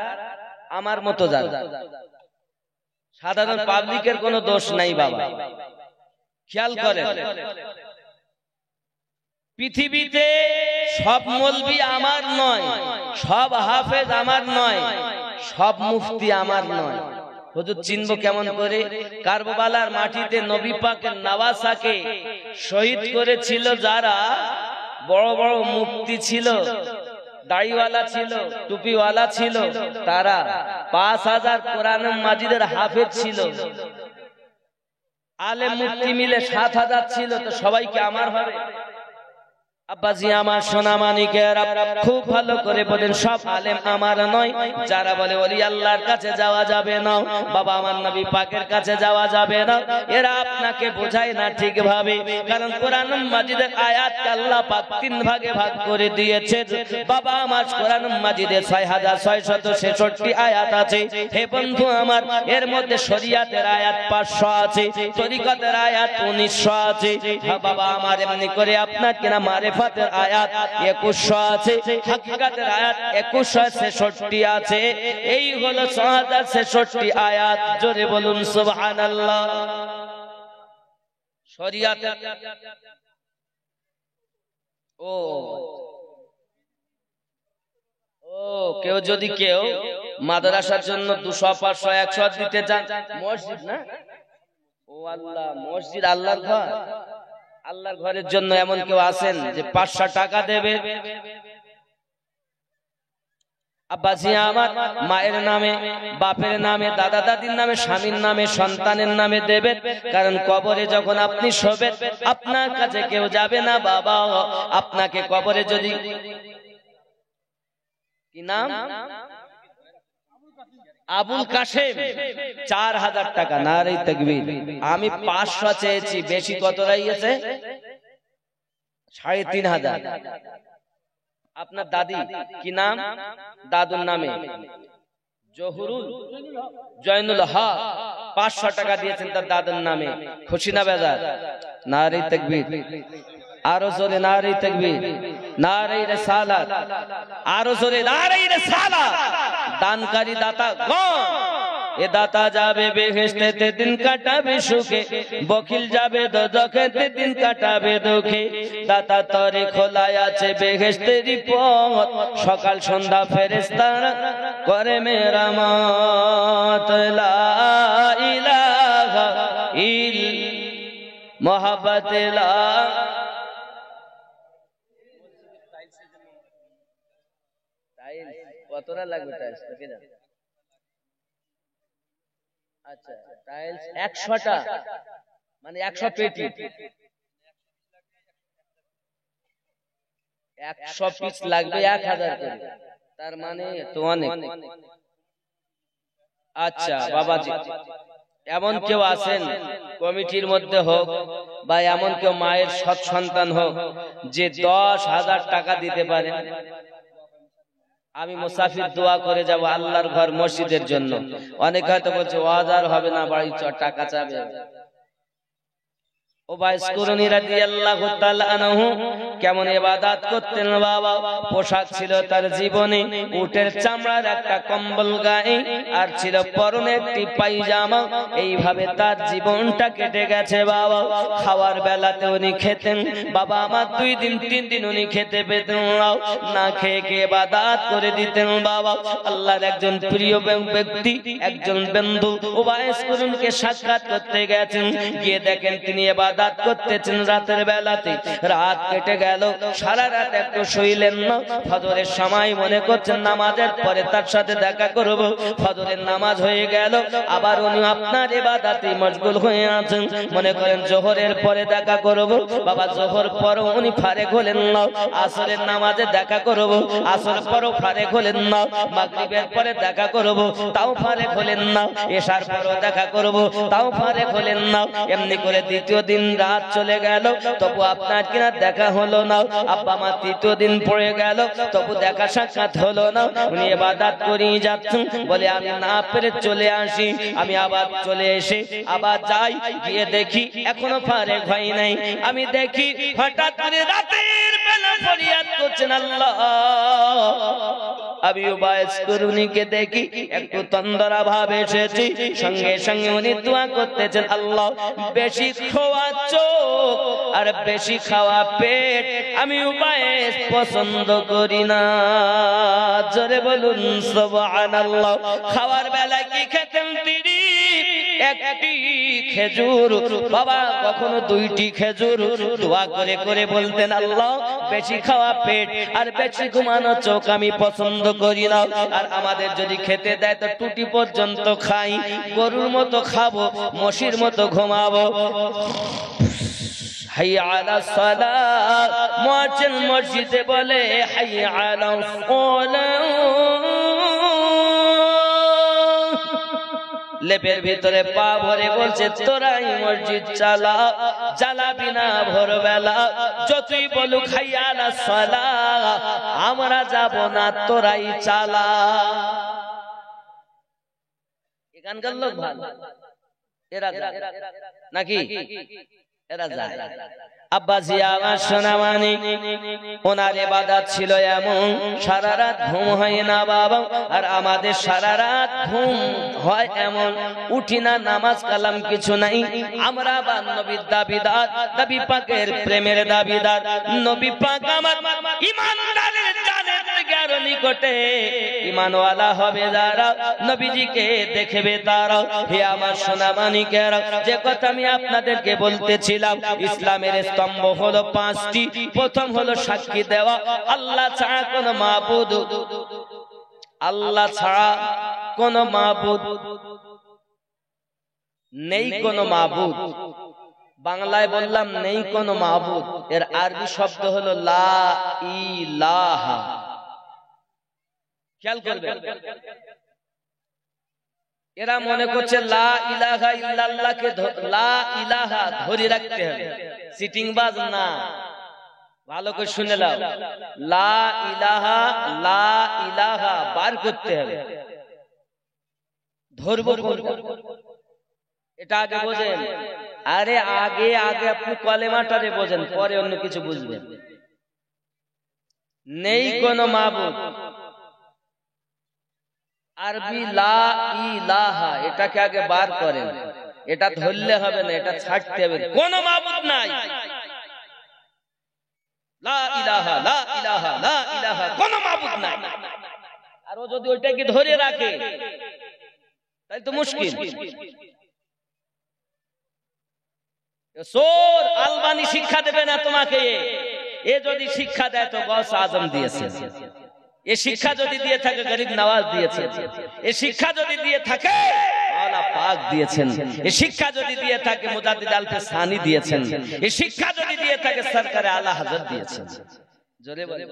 আমার মতো যারা, সাধারণ পাবলিকের কোনো দোষ নাই বাবা। খেয়াল করেন, পৃথিবীতে সব মৌলবি আমার নয়, সব হাফেজ আমার নয়, সব মুফতি আমার নয়। হুজুর চিনবো কেমন করে? কারবালার মাটিতে নবী পাকের নওয়াসাকে শহীদ করেছিল যারা বড় বড় মুফতি ছিল, দাড়িওয়ালা ছিল, টুপিওয়ালা ছিল, তারা 5000 কোরআন মাজিদের হাফেজ ছিল। আলেম মুফতি মিলে 7000 ছিল। তো সবাইকে আমার হবে? আব্বাজি আমার সোনা মানিকেরা খুব ভালো করে বলেন, সব আলেম আমার নয়। যারা বলে ওলি আল্লাহর কাছে যাওয়া যাবে না, বাবা আমার নবী পাকের কাছে যাওয়া যাবে না, এরা আপনাকে বোঝায় না ঠিকভাবে। কারণ কোরআন মাজিদের আয়াতকে আল্লাহ পাক 3 ভাগে ভাগ করে দিয়েছে। বাবা আমার কোরআন মাজিদে 6666 আয়াত আছে। হে বন্ধু আমার, এর মধ্যে শরীয়তের আয়াত 500 আছে, তরিকতের আয়াত 1900 আছে। হ্যাঁ বাবা আমার, এমনি করে আপনাকে না মারে ফাতের আয়াত 2100 আছে, হাকিকাতের আয়াত 2166 আছে। এই হলো 6066 আয়াত। জোরে বলুন সুবহানাল্লাহ। শরীয়তের ও কেউ যদি কেউ মাদ্রাসার জন্য 200 500 100 দিতে চান, মসজিদ না, ও আল্লাহ, মসজিদ আল্লাহর ঘর। আল্লাহর ঘরের জন্য এমন কেউ আছেন যে 500 টাকা দেবে? আব্বাজি আমার, মায়ের নামে, বাপের নামে, দাদা দাদির নামে, স্বামীর নামে, সন্তানের নামে দেবেন। কারণ কবরে যখন আপনি শোবেন আপনার কাছে কেউ যাবে না বাবা। আপনাকে কবরে যদি, কি নাম? আবুল কাশেম, 4000 টাকা। নারে তাকবীর। আমি 500 চেয়েছি, বেশি কত রয়েছে? 3500। আপনার দাদি কি নাম? দাদুর নামে জহুরুল জয়নুল হক, 500 টাকা দিয়েছেন তার দাদুর নামে। খুশি না বেজার? নারে তাকবীর। আরো জোরে নারে তাকবীর, নারে রিসালাত, আরো জোরে নারে রিসালাত। দানকারী দাতা গণ, এ দাতা যাবে বেহেশতে, দিন কাটাবে সুখে, বখিল যাবে দোজখেতে, দিন কাটাবে দুঃখে। দাতা তরে খোলায় আছে বেহেশতেরই পথ, সকাল সন্ধ্যা ফেরেশতারা করে মেরামত। লা ইলাহা ইল মোহাব্বত লা। কতটা লাগবে টাইলস? আচ্ছা টাইলস 100টা মানে 100 পেটি, 100 পিস লাগবে 1000 করে, তার মানে তো অনেক। আচ্ছা বাবাজি, এমন কেউ আছেন কমিটির মধ্যে হোক বা এমন কেউ মায়ের সৎ সন্তান হোক যে 10,000 টাকা দিতে পারে? আমি মুসাফির দোয়া করে যাব আল্লাহর ঘর মসজিদের জন্য। অনেকে হয়তো বলছে ওয়াজার হবে না, বাড়ি টাকা চাবে। কেমন ইবাদত করতেন বাবা, পোশাক ছিল তার জীবনে উটের চামড়ার একটা কম্বল গায়ে, আর ছিল পরনে একটি পায়জামা। এইভাবে তার জীবনটা কেটে গেছে বাবা। খাওয়ার বেলাতে উনি খেতেন বাবা আমার 2 দিন 3 দিন উনি খেতে পেতেন না, খেয়ে খেয়ে ইবাদত করে দিতেন বাবা। আল্লাহর একজন প্রিয় ব্যক্তি, একজন বন্ধু ওবাইস করুনকে সাক্ষাৎ করতে গেছেন, গিয়ে দেখেন তিনি ইবাদত করতেছেন রাতের বেলাতে। রাত কেটে গেল, সারা রাত একটু শুইলেন না। ফজরের সময় মনে করছেন নামাজের পরে তার সাথে দেখা করব। ফজরের নামাজ হয়ে গেল, আবার উনি আপনার ইবাদতে মশগুল হয়ে আছেন। মনে করেন জোহরের পরে দেখা করব, বাবা জোহর পরও উনি ফারেক হলেন না। আসরের নামাজে দেখা করব, আসর পরও ফারেক হলেন না। মাগরিবের পরে দেখা করব, তাও ফারেক হলেন না। এশার পরও দেখা করব, তাও ফারেক হলেন না। এমনি করে দ্বিতীয় দিন রাত চলে গেল, তবু আপনার কিনা দেখা হলো না। আব্বা মা 3য় দিন পড়ে গেল, তবু দেখা সাক্ষাৎ হলো না। উনি ইবাদত করেই যাচ্ছেন, বলে আমি না পেরে চলে আসি। আমি আবার চলে এসে আবার যাই, গিয়ে দেখি এখনো ফারেক হয় নাই। আমি দেখি হঠাৎ করে রাতের বেলা ফরিয়াদ করছেন আল্লাহ। আমি উবাইস করুনিকে দেখি একটু তন্দরা ভাব এসেছি, সঙ্গে সঙ্গে উনি দোয়া করতেছেন, আল্লাহ বেশি খাওয়া চোখ আর বেশি খাওয়া পেট আমি উবাইস পছন্দ করি না। জোরে বলুন সুবহানাল্লাহ। খাওয়ার বেলা কি খেতেন তিনি? একটি খেজুর বাবা, কখনো 2টি খেজুর। দোয়া করে করে বলতেন, আল্লাহ বেশি খাওয়া পেট আর বেশি ঘুমানো চোখ আমি পছন্দ করি না। আর আমাদের যদি খেতে দেয় তো টুটি পর্যন্ত খাই, গরুর মতো খাবো, মশির মতো ঘুমাবো। হাইয়া আলা সালাত, মুয়াজ্জিন মসজিদে বলে হাইয়া আলা সালাত। লেপের ভিতরে পা ভরে বলছে, তোরাই মসজিদ চালা, জ্বালাবি না ভোরবেলা। যতই বলুক হাইয়া আলা সালাত, আমরা যাব না, তোরাই চালা। এখানকার লোক ভালো, এরা নাকি এরা যায়। আব্বাজি আমার সোনামানি, ওনার ইবাদত ছিল এমন, সারা রাত ঘুম হয় না বাবা। আর আমাদের সারা রাত ঘুম হয় এমন, উঠি না, নামাজ কালাম কিছু নাই। আমরা বা নবীর দাবিদার, নবী পাকের প্রেমের দাবিদার। নবী পাক আমার ঈমানদারের জানের জ্ঞান নিকটে ঈমানওয়ালা হবে যারা, নবীজিকে দেখবে তারা। হে আমার সোনামানিকেরা, যে কথা আমি আপনাদেরকে বলতেছিলাম, ইসলামের স্তম্ভ হলো 5টি। প্রথম হলো সাক্ষী দেওয়া আল্লাহ ছাড়া কোন মাবুদ, আল্লাহ ছাড়া কোন মাবুদ নেই, কোন মাবুদ। বাংলায় বললাম নেই কোন মাবুদ, এর আরবি শব্দ হলো লা ইলাহা। খেয়াল করবেন, এরা মনে করছে লা ইলাহা ইল্লাল্লাহকে লা ইলাহা ধরে রাখতে হবে, সিটিং বাজ না। ভালো করে শুনে নাও, লা ইলাহা, লা ইলাহা বার করতে হবে। ধরবো এটা আগে বোঝেন। আরে আগে আগে আপনি কলেমাটারে বোঝেন, পরে অন্য কিছু বুঝবেন। নেই কোন মাবুদ, আরবি লা ইলাহা, এটাকে আগে বার করেন। এটা ধরলে হবে না, এটা ছাড়তে হবে। কোন মাবুদ নাই, লা ইলাহা, লা ইলাহা, লা ইলাহা, কোন মাবুদ নাই। আর ও যদি ওইটাকে ধরে রাখে তাহলে তো মুশকিল। সোর আলবানি শিক্ষা দেবে না তোমাকে। এ যদি শিক্ষা দেয় তো গৌস আজম দিয়েছে, এ শিক্ষা যদি দিয়ে থাকে গরিব নওয়াজ দিয়েছে, এ শিক্ষা যদি দিয়ে থাকে মাওলানা পাক দিয়েছেন। এই শিক্ষা যদি দিয়ে থাকে মুজাদ্দিদ আলফে সানি দিয়েছেন, এই শিক্ষা যদি দিয়ে থাকে সরকারে আলা হযরত দিয়েছেন। জোরে বলে,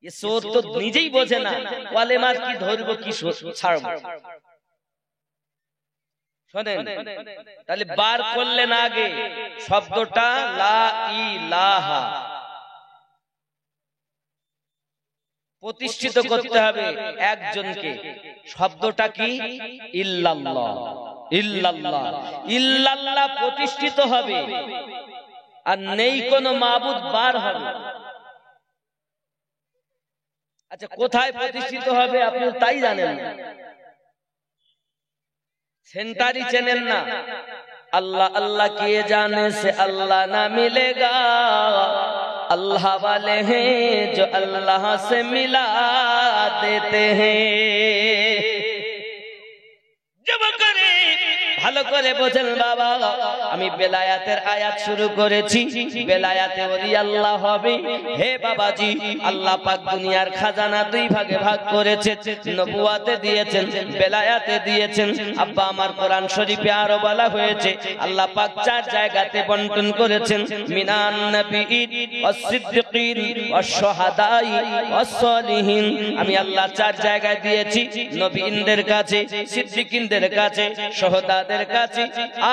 এ সোর তো নিজেই বোঝে না ওয়ালেমার কি ধরবো কি ছাড়বো। শোনেন, তাহলে বার করলেন আগে শব্দটা লা ইলাহা, প্রতিষ্ঠিত করতে হবে একজনকে। শব্দটা কি? ইল্লাল্লাহ। ইল্লাল্লাহ, ইল্লাল্লাহ প্রতিষ্ঠিত হবে, আর নেই কোনো মাবুদ বার হবে। আচ্ছা, কোথায় প্রতিষ্ঠিত হবে আপনি তাই জানেন না, সেন্টারই চেনেন না। अल्लाह अल्लाह किए जाने से अल्लाह ना मिलेगा, अल्लाह वाले हैं जो अल्लाह से मिला देते हैं। जब करे ভালো করে বোঝেন বাবা, আমি বেলায়াতের আয়াত শুরু করেছি, বেলায়াতে ওলি আল্লাহ হবে। হে বাবাজি, আল্লাহ পাক দুনিয়ার খাজানা দুই ভাগে ভাগ করেছে, নবুয়াতে দিয়েছেন, বেলায়াতে দিয়েছেন। আব্বা আমার কোরআন শরীফে আরো বলা হয়েছে আল্লাহ পাক চার জায়গাতে বন্টন করেছেন, মিনান নবিয়্যিন ওয়াস সিদ্দিকিন ওয়াস শুহাদাই ওয়াস সালিহিন। আমি আল্লাহ চার জায়গায় দিয়েছি, নবীনদের কাছে, সিদ্দিকিনদের কাছে, শুহাদাদের কাছে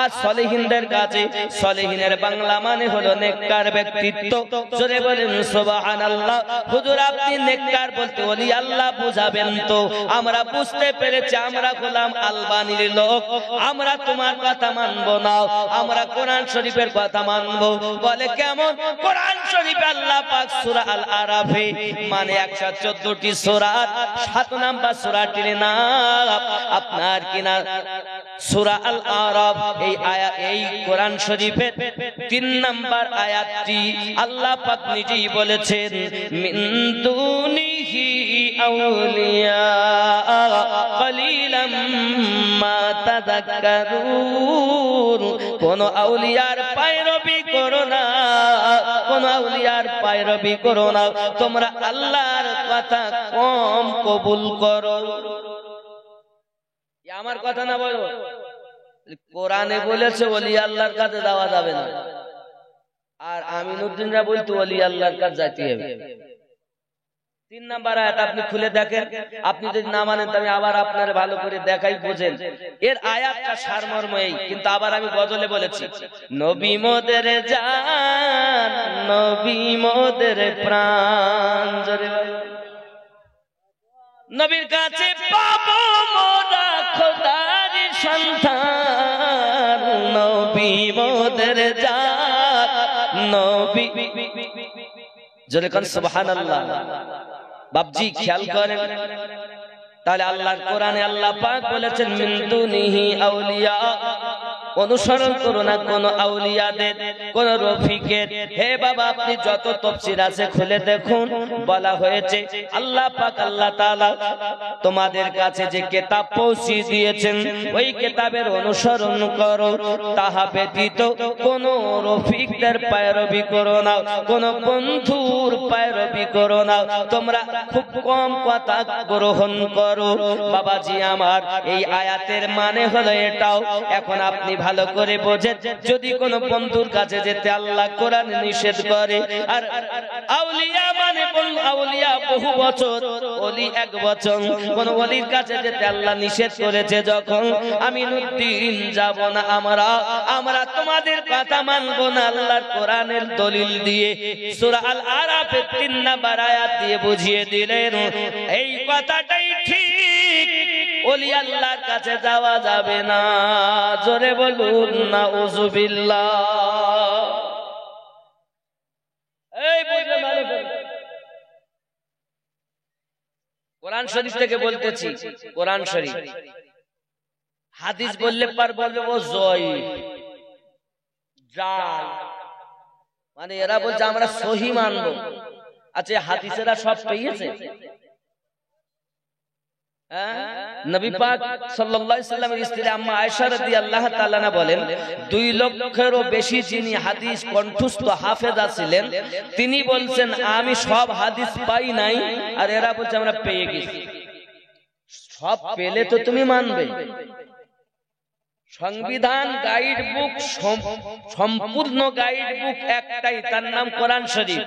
আর সলিহিনদের কাছে। সলিহিনের বাংলা মানে হলো নেককার ব্যক্তিত্ব। জোরে বলেন সুবহানাল্লাহ। হুজুর আপনি নেককার বলতে ওলি আল্লাহ বুঝাবেন তো? আমরা বুঝতে পেরেছি, আমরা গোলাম আলবানির লোক, আমরা তোমার কথা মানবো না, আমরা কোরআন শরীফের কথা মানবো। বলে কেমন? কোরআন শরীফে আল্লাহ পাক সূরা আল আরাফে মানে 114টি সূরা, 7 নাম্বার সূরাটির নাম আপনার কিনা সূরা আল আরাফ। এই আয়াত, এই কোরআন শরীফের 3 নাম্বার আয়াতটি আল্লাহ পাক নিজেই বলেছেন, মিন দুনিহি আউলিয়া কলিলাম মা তাযাক্কারুন। কোন আউলিয়ার পায়রবি করো না, কোন আউলিয়ার পায়রবি করো না, তোমরা আল্লাহর কথা কম কবুল করো। আমার কথা না বলো, কোরআনে বলেছে ওলি আল্লাহর কাছে যাওয়া যাবে না, আর আমিনুদ্দিনরা বলতো ওলি আল্লাহর কাছে যাইতে হবে। 3 নাম্বার আয়াত আপনি খুলে দেখেন, আপনি যদি না মানেন তবে আবার আপনার ভালো করে দেখাই বোঝেন। এর আয়াতটা সারমর্ম এই, কিন্তু আবার আমি গজলে বলেছি, নবী মোদের জান, নবী মোদের প্রাণ। নবীর কাছে পাবো মোরা খোদার সন্তান, নবী মোদের জান, নবী। জোরে কোন সুবহানাল্লাহ। বাপজি খেয়াল করেন, তাহলে আল্লাহর কোরআনে আল্লাহ পাক বলেছেন মিন দুনিহি আউলিয়া, অনুসরণ করো না কোন আউলিয়াদের, কোন রফিকের। হে বাবা, আপনি যত তাফসীর আছে খুলে দেখুন, বলা হয়েছে আল্লাহ পাক আল্লাহ তাআলা তোমাদের কাছে যে কিতাব পৌঁছিয়ে দিয়েছেন ওই কিতাবের অনুসরণ করো, তাহা ব্যতীত কোন রফিকদের পায়রবি করো না, কোন বন্ধুর পায়রবি করো না, তোমরা খুব কম কথা গ্রহণ করো। বাবাজি আমার, এই আয়াতের মানে হলো এটাও। এখন আপনি ভালো করে বোঝেন, যদি কোন বন্ধুর কাছে যেতে আল্লাহ কোরআন নিষেধ করে, আর আউলিয়া মানে আউলিয়া বহু বছর, ওলি এক বছর, কোন ওলির কাছে যেতে আল্লাহ নিষেধ করেছে যখন, আমিনুদ্দিন যাব না, আমরা তোমাদের কথা মানবো না, আল্লাহর কোরআনের দলিল দিয়ে সূরা আল আরাফের 3 নাম্বার আয়াত দিয়ে বুঝিয়ে দিলেন এই কথাটাই ঠিক, ওলি আল্লাহর কাছে যাওয়া যাবে না। জোরে বলুন নাউযুবিল্লাহ। এই বুঝলে ভালো করে, কোরআন শরীফ থেকে বলতেছি, কোরআন শরীফ। হাদিস বললে পার বলবে ও জয় জাল, মানে এরা বলছে আমরা সহি মানবো। আচ্ছা, হাদিসেরা সব পেয়েছে? নবী পাক সাল্লাল্লাহু আলাইহি সাল্লামের স্ত্রী আম্মা আয়েশা রাদিয়াল্লাহু তাআলা না বলেন, 2 লক্ষেরও বেশি যিনি হাদিস কণ্ঠস্থ হাফেজা ছিলেন, তিনি বলছেন আমি সব হাদিস পাই নাই, আর এরা বলছে আমরা পেয়ে গেছি। সব পেলে তো তুমি মানবে, সংবিধান গাইড বুক, সম্পূর্ণ গাইড বুক একটাই, তার নাম কোরআন শরীফ।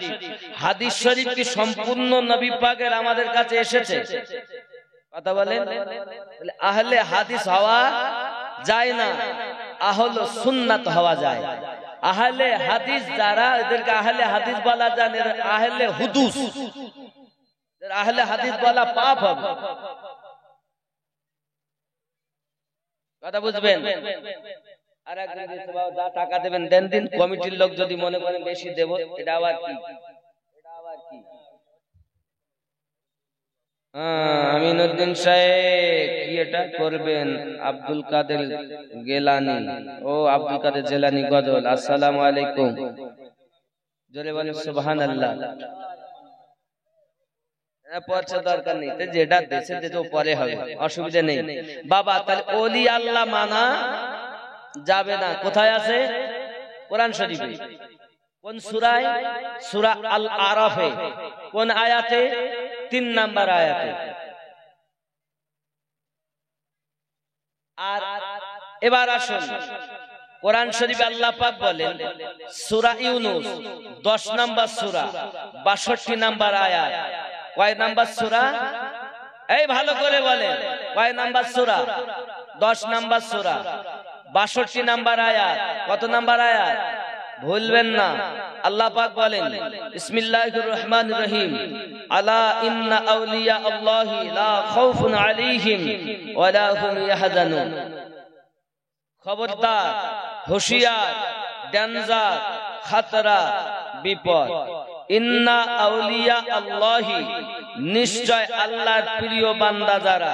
হাদিস শরীফ কি সম্পূর্ণ নবী পাকের আমাদের কাছে এসেছে? কথা বলেন। আহলে হাদিস হওয়া যায় না, আহলে সুন্নাত হওয়া যায়। আহলে হাদিস যারা, এদেরকে আহলে হাদিস বলা যায় না, আহলে হুদুস। আহলে হাদিস বলা পাপ হবে। কথা বুঝবেন? আর একজন যা টাকা দেবেন দেন দিন, কমিটির লোক যদি মনে করেন বেশি দেব, এটা আবার কি? আমিনুদ্দিন সাহেব কি এটা করবেন? আব্দুল কাদের গেলানি, ও আব্দুল কাদের জেলানি গজল। আসসালামু আলাইকুম, জোরে বলেন সুবহানাল্লাহ। পড়ছে দরকার নেই, যেটা দেশে যেতে পরে হবে, অসুবিধা নেই বাবা। তাহলে ওলি আল্লাহ মানা যাবে না। কোথায় আছে? কোরআন শরীফে। কোন সূরায়? সূরা আল আরাফে। কোন আয়াতে? 3 নাম্বার আয়াতে। আর এবার আসুন, কোরআন শরীফে আল্লাহ পাক বলেন সূরা ইউনূস 10 নাম্বার সূরা 62 নাম্বার আয়াত। কয় নাম্বার সূরা? এই ভালো করে বলেন, কয় নাম্বার সূরা? 10 নাম্বার সূরা 62 নাম্বার আয়াত। কত নাম্বার আয়াত? ভুলবেন না। আল্লাহ পাক বলেন বিসমিল্লাহির রহমানির রহিম, আলা ইন্না আউলিয়া আল্লাহি লা খাউফুন আলাইহিম ওয়া লা হুম ইয়াহজানুন। খবরদার, হুঁশিয়ার, ডেঞ্জার, খাতরা, বিপদ। ইন্না আউলিয়া আল্লাহি, নিশ্চয় আল্লাহর প্রিয় বান্দা যারা,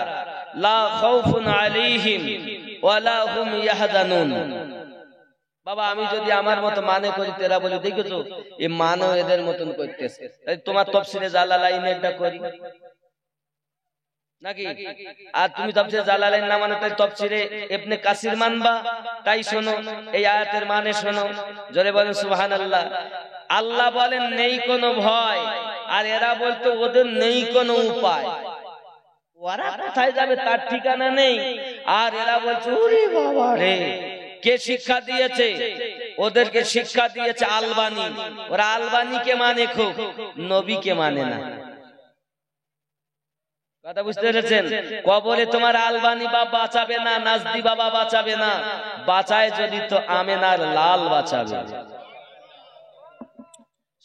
লা খাউফুন আলাইহিম ওয়া লা হুম ইয়াহজানুন। বাবা আমি যদি আমার মতো মানে করি, তেরা বলি দেখেছো এই মানো এদের মতন করতেছে, তাই তোমার তাফসীরে জালালাইনেরটা করি নাকি? আর তুমি তাফসীরে জালালাইন না মানে তাই তাফসীরে ইবনে কাসির মানবা, তাই শোনো এই আয়াতের মানে শোনো, জোরে বলেন সুবহানাল্লাহ। আল্লাহ বলেন নেই কোনো ভয়, আর এরা বলতো ওদের নেই কোনো উপায়। ওরা কোথায় যাবে তার ঠিকানা নেই, আর এরা বলছে ওরে বাবা রে। কে শিক্ষা দিয়েছে? ওদেরকে শিক্ষা দিয়েছে আলবানি। ওরা আলবানিকে মানে, খুব নবীকে মানে না। কথা বুঝতে পেরেছেন? কবরে তোমার আলবানি বাবা বাঁচাবে না, নাজদি বাবা বাঁচাবে না, বাঁচায় যদি তো আমেনার লাল বাঁচাবে।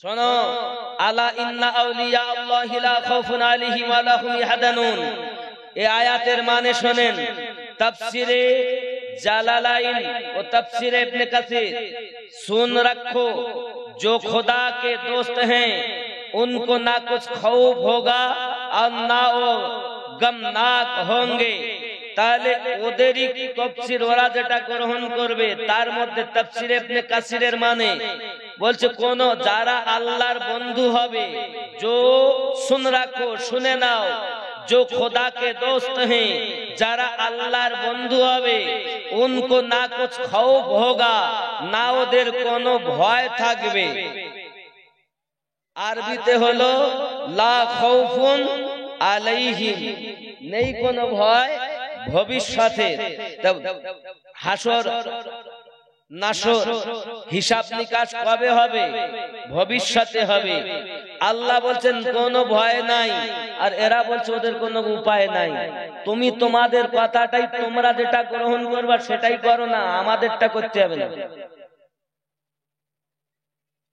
শোনো, আলা ইন্না আউলিয়া আল্লাহি লা খাউফুন আলাইহিম ওয়া লা হুম ইয়াহজানুন। এই আয়াতের মানে শোনেন, তাফসীরে জালালাইন ও तफसीर इब्ने कसीर। सुन रखो, जो खुदा के दोस्त हैं उनको ना कुछ खौफ होगा और ना वो गमनाक होंगे। তাহলে ওদেরই তাফসীর ওরা যেটা গ্রহণ করবে, তার মধ্যে তাফসীর ইবনে কাসিরের মানে বলছে কোন যারা আল্লাহর বন্ধু হবে, जो सुन रखो, শুনে নাও, जो खुदा के दोस्त हैं, যারা আল্লাহর বন্ধু হবে, उनको ना कुछ खौफ होगा, না ওদের কোনো ভয় থাকবে। আরবিতে হলো লা খাউফুন আলাইহিম, নেই কোনো ভয় ভবিষ্যতে। হাসর নাসর হিসাব নিকাশ কবে হবে? ভবিষ্যতে হবে। আল্লাহ বলছেন কোনো ভয় নাই, আর এরা বলছে ওদের কোনো উপায় নাই। তুমি তোমাদের কথাটাই, তোমরা যেটা গ্রহণ করবা সেটাই করো না, আমাদেরটা করতে হবে না,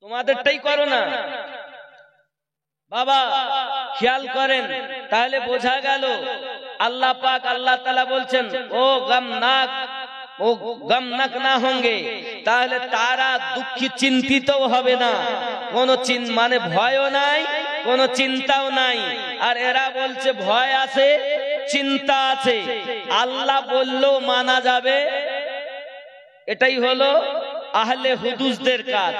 তোমাদেরটাই করো না। বাবা খেয়াল করেন, তাহলে বোঝা গেল আল্লাহ পাক আল্লাহ তাআলা বলছেন ও গমনাক না होंगे, তাহলে তারা দুঃখী চিন্তিতও হবে না, কোনো মানে ভয়ও নাই, কোনো চিন্তাও নাই। আর এরা বলছে ভয় আছে, চিন্তা আছে, আল্লাহ বললেও মানা যাবে। এটাই হলো আহলে হুদুসদের কাজ।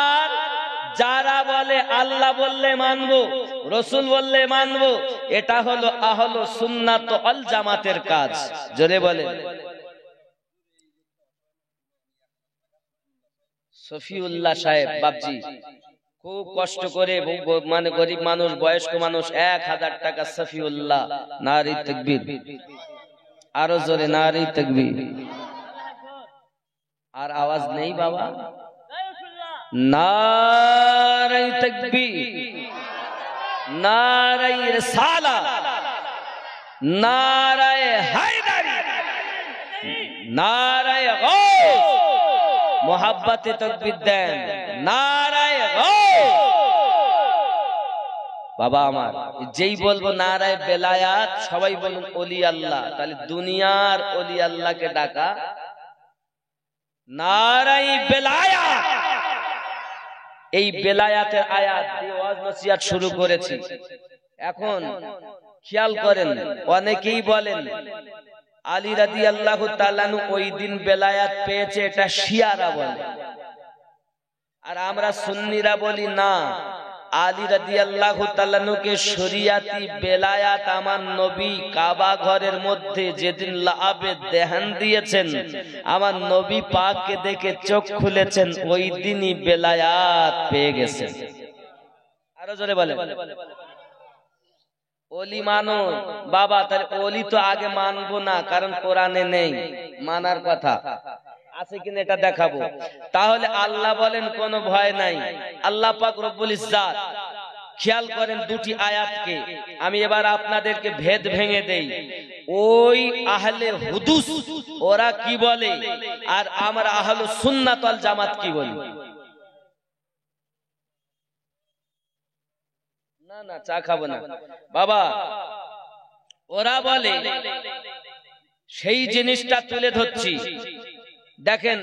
আর যারা বলে আল্লাহ বললে মানবো, রসুল বললে মানবো, এটা হলো আহলে সুন্নাত ওয়াল জামাতের কাজ। জোরে বলে সফিউল্লাহ সাহেব বাবজি খুব কষ্ট করে, মানে গরিব মানুষ, বয়স্ক মানুষ, 1000 টাকা সফিউল্লাহ, নারী তাকবীর। আরো জোরে নারে তাকবীর। আর আওয়াজ নেই বাবা? নারে তাকবীর, নারে রিসালাত, নারে হায়দারি, নারে গাউস। মোহাব্বতে তাকবীর দেন, নারে গাউস। বাবা আমার যেই বলবো নারায়ে বেলায়াত, সবাই বলুন ওলি আল্লাহ। তাহলে দুনিয়ার ওলি আল্লাহকে ডাকা নারায়ে বেলায়াত। এই বেলায়াতের আয়াত দিয়ে ওয়াজ নসিহত শুরু করেছি। এখন খেয়াল করেন, অনেকেই বলেন আলী রাদিয়াল্লাহু তাআলা আনহু ওই দিন বেলায়াত পেয়েছে, এটা শিয়ারা বলে। আর আমরা সুন্নিরা বলি না, আলী রাদিয়াল্লাহু তাআলা আনহুকে শরিয়াতি বেলায়াত আমার নবী কাবা ঘরের মধ্যে যেদিন লাআবে দেহান দিয়েছেন, আমার নবী পাককে দেখে চোখ খুলেছেন, ওই দিনই বেলায়াত পেয়ে গেছেন। আরো জোরে বলে ওলি মানো বাবা। তাহলে ওলি তো আগে মানবো না, কারণ কোরআনে নেই। মানার কথা আছে কিনা এটা দেখাবো। তাহলে আল্লাহ বলেন কোনো ভয় নাই। আল্লাহ পাক রব্বুল ইজ্জাত, খেয়াল করেন দুটি আয়াতকে। আমি এবার আপনাদেরকে ভেদ ভেঙে দেই। ওই আহলে হুদুস ওরা কি বলে, আর আমরা আহলে সুন্নাত ওয়াল জামাত কি বলি? না না, চা খাবো না বাবা। ওরা বলে, সেই জিনিসটা তুলে ধরছি। দেখেন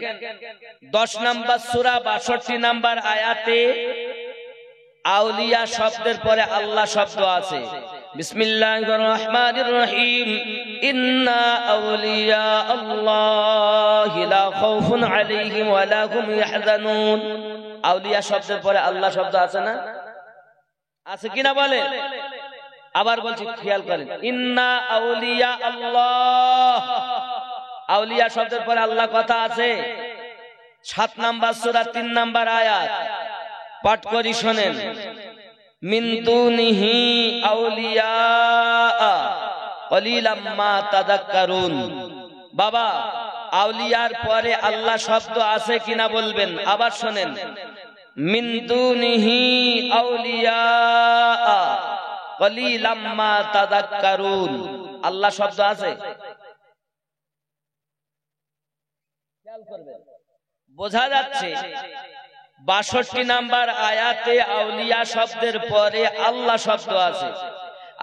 10 নম্বর সূরা 62 নম্বর আয়াতে আউলিয়া শব্দের পরে আল্লাহ শব্দ আছে। বিসমিল্লাহির রহমানির রহিম, ইন্না আউলিয়া আল্লাহি লা খাউফুন আলাইহিম ওয়া লা হুম ইয়াহজানুন। আউলিয়া শব্দের পরে আল্লাহ শব্দ আছে না? আছে কিনা বলে? আবার বলছি, খেয়াল করেন, ইন্না আউলিয়া আল্লাহ। আউলিয়া শব্দের পরে আল্লাহ কথা আছে। 7 নম্বর সূরা 3 নম্বর আয়াত পাঠ করি শোনেন, মিন দুনিহি আউলিয়া কলিলাম মা তাযাক্কারুন। বাবা, আউলিয়ার পরে আল্লাহ শব্দ আছে কিনা বলবেন। আবার শোনেন, মিন দুনিহি আউলিয়া কলিলাম মা তাযাক্কারুন। আল্লাহ শব্দ আছে। বোঝা যাচ্ছে 62 নাম্বার আয়াতে আউলিয়া শব্দের পরে আল্লাহ শব্দ আছে।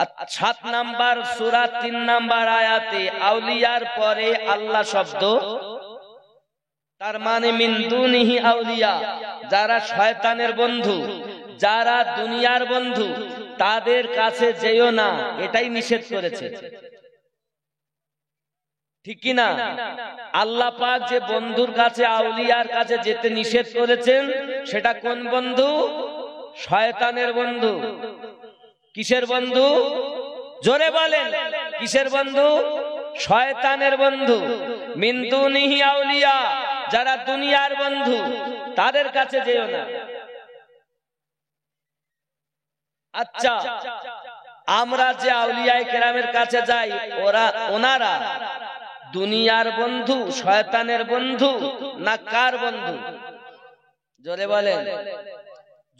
আর 7 নাম্বার সূরা 3 নাম্বার আয়াতে আউলিয়ার পরে আল্লাহ শব্দ। তার মানে মিন দুনিহি আউলিয়া, যারা শয়তানের বন্ধু, যারা দুনিয়ার বন্ধু, তাদের কাছে যেও না, এটাই নিষেধ করেছে। ঠিক কি না? আল্লাহ পাক যে বন্ধুর কাছে, আউলিয়ার কাছে যেতে নিষেধ করেছেন, সেটা কোন বন্ধু? শয়তানের বন্ধু। কিসের বন্ধু? জোরে বলেন, কিসের বন্ধু? শয়তানের বন্ধু। মিন দুনিহি আউলিয়া, যারা দুনিয়ার বন্ধু, তাদের কাছে যেও না। আচ্ছা, আমরা যে আউলিয়ায়ে কেরামের কাছে যাই, ওনারা দুনিয়ার বন্ধু, শয়তানের বন্ধু, না কার বন্ধু? জোরে বলেন,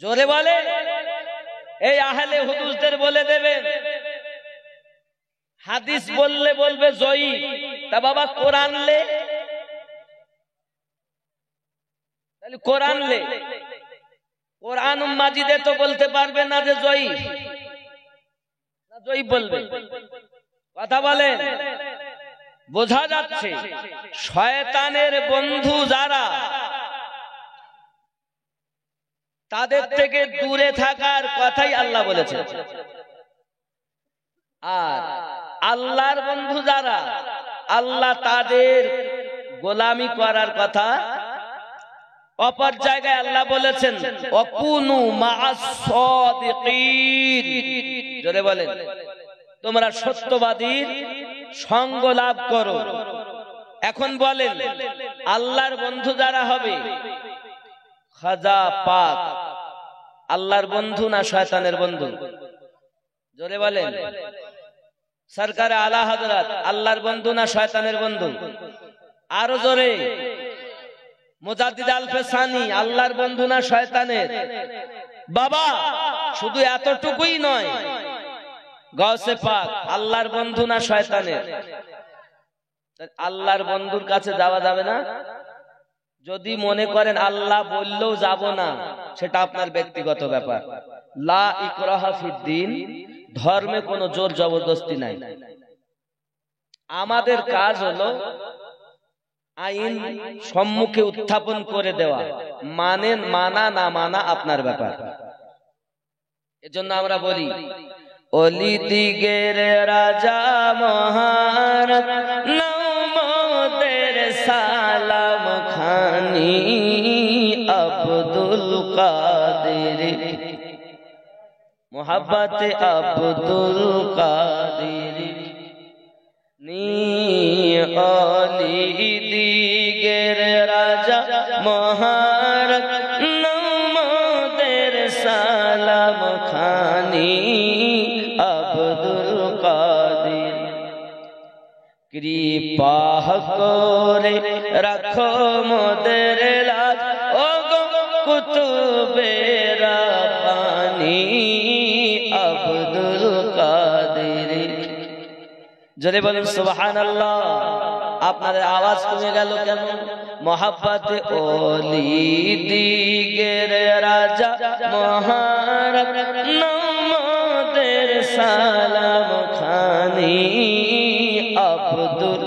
জোরে বলে। এই আহলে হুদুসদের বলে দেবেন, হাদিস বললে বলবে জয়ী। তা বাবা কোরআন লে, তাহলে কোরআন লে। কোরআন মাজিদে তো বলতে পারবে না যে জয়ী, না জয়ী বলবে। কথা বলেন, বোঝা যাচ্ছে শয়তানের বন্ধু যারা, তাদের থেকে দূরে থাকার কথাই আল্লাহ বলেছে। আর আল্লাহর বন্ধু যারা, আল্লাহ তাদের গোলামি করার কথা। অপর জায়গায় আল্লাহ বলেছেন, ওয়াকুনু মা'আস সাদিকিন। জোরে বলেন, তোমরা সত্যবাদীর সঙ্গ লাভ করো। এখন বলেন, আল্লাহর বন্ধু যারা হবে, খাজা পাক আল্লাহর বন্ধু না শয়তানের বন্ধু? জোরে বলেন। সরকার আলা হযরত আল্লাহর বন্ধু না শয়তানের বন্ধু? আরো জোরে, মুজাদ্দিদ আল-ফেসানি আল্লাহর বন্ধু না শয়তানের? বাবা শুধু এতটুকুই নয়, গাউসে পাক আল্লাহর বন্ধু না শয়তানের? আল্লাহর বন্ধুর কাছে যাওয়া যাবে না? যদি মনে করেন আল্লাহ বললেও যাব না, সেটা আপনার ব্যক্তিগত ব্যাপার। লা ইকরাহা ফিদ্দিন, ধর্মে কোনো জোর জবরদস্তি নাই। আমাদের কাজ হলো আইন সম্মুখে উত্থাপন করে দেওয়া, মানেন মানা না মানা আপনার ব্যাপার। এজন্য আমরা বলি অলি দিগের রাজা মহারাজ নমদের সালাম খানি আব্দুল কাদের, মোহাব্বত আব্দুল কাদের নি অলি দিগের রাজা মহারাজ নমদের সালাম খানি আব্দুল কাদের, কৃপা করে রাখো মোদের লাজ ও গো কুতুবে রাব্বানি আব্দুল কাদের। যদি বলেন সুবহানাল্লাহ। আপনাদের আওয়াজ কমে গেল কেন? মোহাব্বতে ওলি দিগের রাজা মহারাজ নমদের সালাম খানি আব্দুল।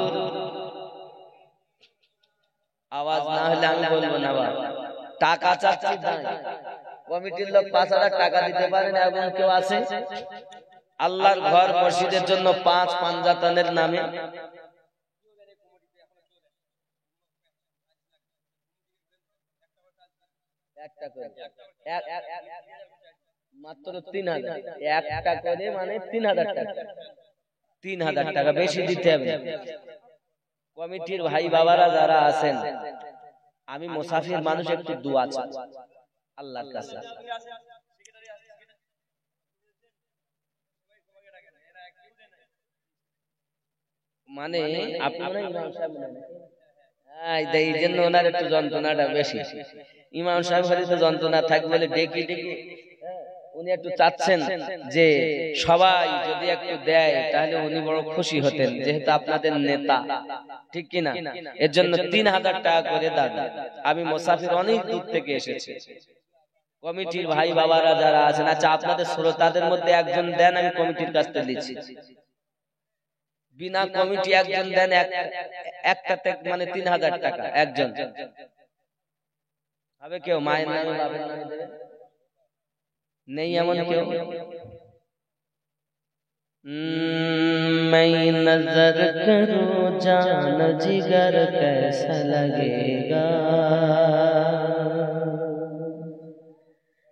আওয়াজ না হলে আমি বলবো না। টাকা চাচ্ছি, কমিটির লোক 5,000 টাকা দিতে পারেন এমন কেউ আছে? আল্লাহর ঘর মসজিদের জন্য 5 পাঞ্জাতানের নামে মাত্র 3,000, একটা করে মানে 3,000 টাকা। 3,000 টাকা বেশি দিতে হবে। কমিটির ভাই বাবারা যারা আছেন, আমি মুসাফির মানুষ, একটু দোয়া চাই আল্লাহর কাছে। মানে আপনারা ইমাম সাহেব, এই জন্য ওনার একটু যন্ত্রণাটা বেশি। ইমাম সাহেব হয়তো যন্ত্রণা থাকবে বলে ডেকে ডেকে উনি একটু চাচ্ছেন যে সবাই যদি একটু দেয় তাহলে উনি বড় খুশি হতেন, যেহেতু আপনাদের নেতা, ঠিক কিনা? এর জন্য 3,000 টাকা করে দান। আমি মুসাফির, অনেক দূর থেকে এসেছি। কমিটির ভাই বাবারা যারা আছেন, আচ্ছা আপনাদের শ্রোতাদের মধ্যে একজন দেন, আমি কমিটির কাছ থেকে দিচ্ছি। বিনা কমিটি একজন দেন, একটা মানে 3,000 টাকা একজন হবে। কেউ মায়ের নামে বাবার নামে দেবে? নেই এমন কেউ? मैं नजर करूं जान जिगर कैसा लगेगा,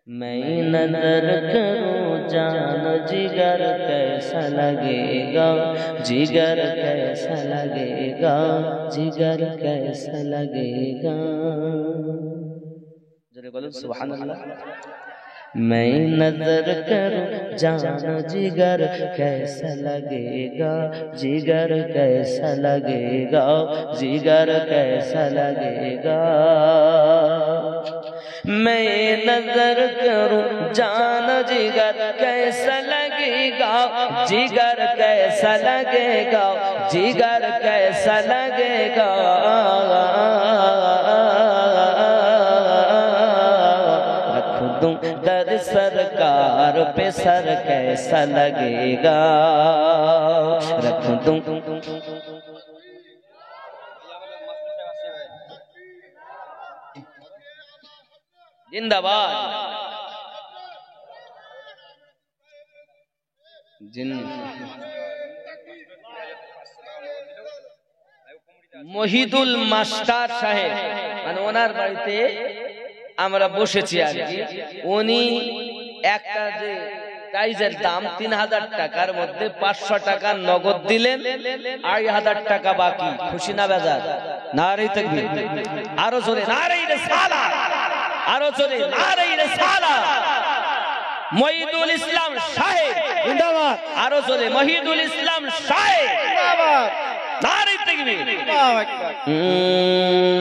मैं नजर करूं जान जिगर कैसा लगेगा, जिगर कैसा लगेगा, जिगर कैसा लगेगा। जरे बोलो सुभान अल्लाह। मैं नजर करूं जान जिगर कैसा लगेगा, जिगर कैसा लगेगा, जिगर कैसा लगेगा। मैं नजर करूं जान जिगर कैसा लगेगा, जिगर कैसा लगेगा, जिगर कैसा लगेगा। रख दूं दर सरकार पे सर कैसा लगेगा, रख दूं। जिंदाबाद। মহিদুল মাস্টার সাহেব, মানে ওনার বাড়িতে আমরা বসেছি আর কি। উনি একটা যে প্রাইজের দাম 3,000 টাকার মধ্যে 500 টাকা নগদ দিলেন, 2,500 টাকা বাকি। খুশি না বেজার? নারে তাকবীর, আরো জোরে নারে রিসালাত, আরো জোরে নারে রিসালাত। মহিদুল ইসলাম সাহেব জিন্দাবাদ। আরো জোরে মহিদুল ইসলাম শায়েখ জিন্দাবাদ नारे तकबीर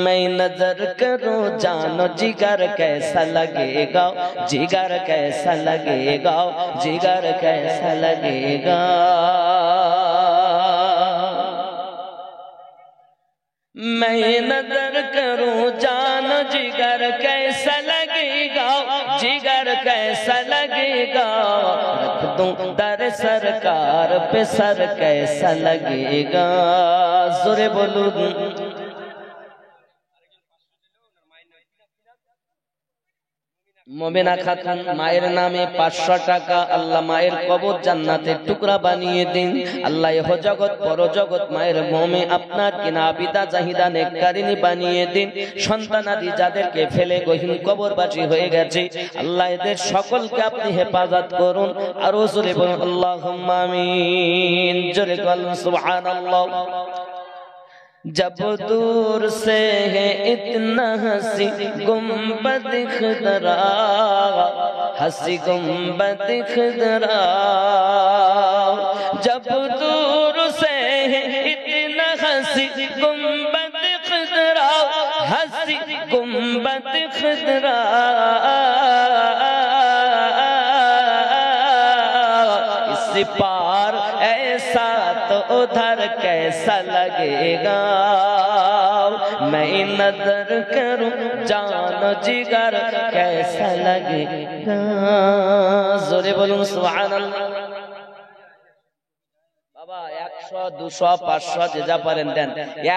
मैं नजर करूं जानो जिगर कैसा लगेगा जिगर कैसा लगेगा जिगर कैसा लगेगा मैं नजर करूं जानो जिगर कैसा लगेगा जिगर कैसा लगेगा रख दूं दर सरकार पे सर कैसा लगेगा जोरे बोलूं मोमिना खातून माয়ের নামে 500 টাকা আল্লাহ মায়ের কবর জান্নাতের টুকরা বানিয়ে দিন আল্লাহ এহ জগৎ পর জগৎ মায়ের মোমে আপনার কিনা আবিদা জাহিদা নেককারিনী বানিয়ে দিন সন্তানাদি যাদেরকে ফেলে গহীন কবরবাসী হয়ে গেছে আল্লাহ এদের সকলকে আপনি হেফাজত করুন আর জোরে বলুন আল্লাহুম্মা আমিন জোরে বলুন সুবহানাল্লাহ जब दूर से है इतना हंसी गुंबद खुदरा हंसी गुंबद खुदरा जब दूर से है इतना हंसी गुंबद खुदरा हंसी गुंबद खुदरा इस पार ऐसा तो उधर कैसा लगेगा मैं नजर करूं जानो जिगर कैसा लगेगा जोरे बोलूं सुबहानाल्लाह बाबा 100 200 500 যে যা পারেন দেন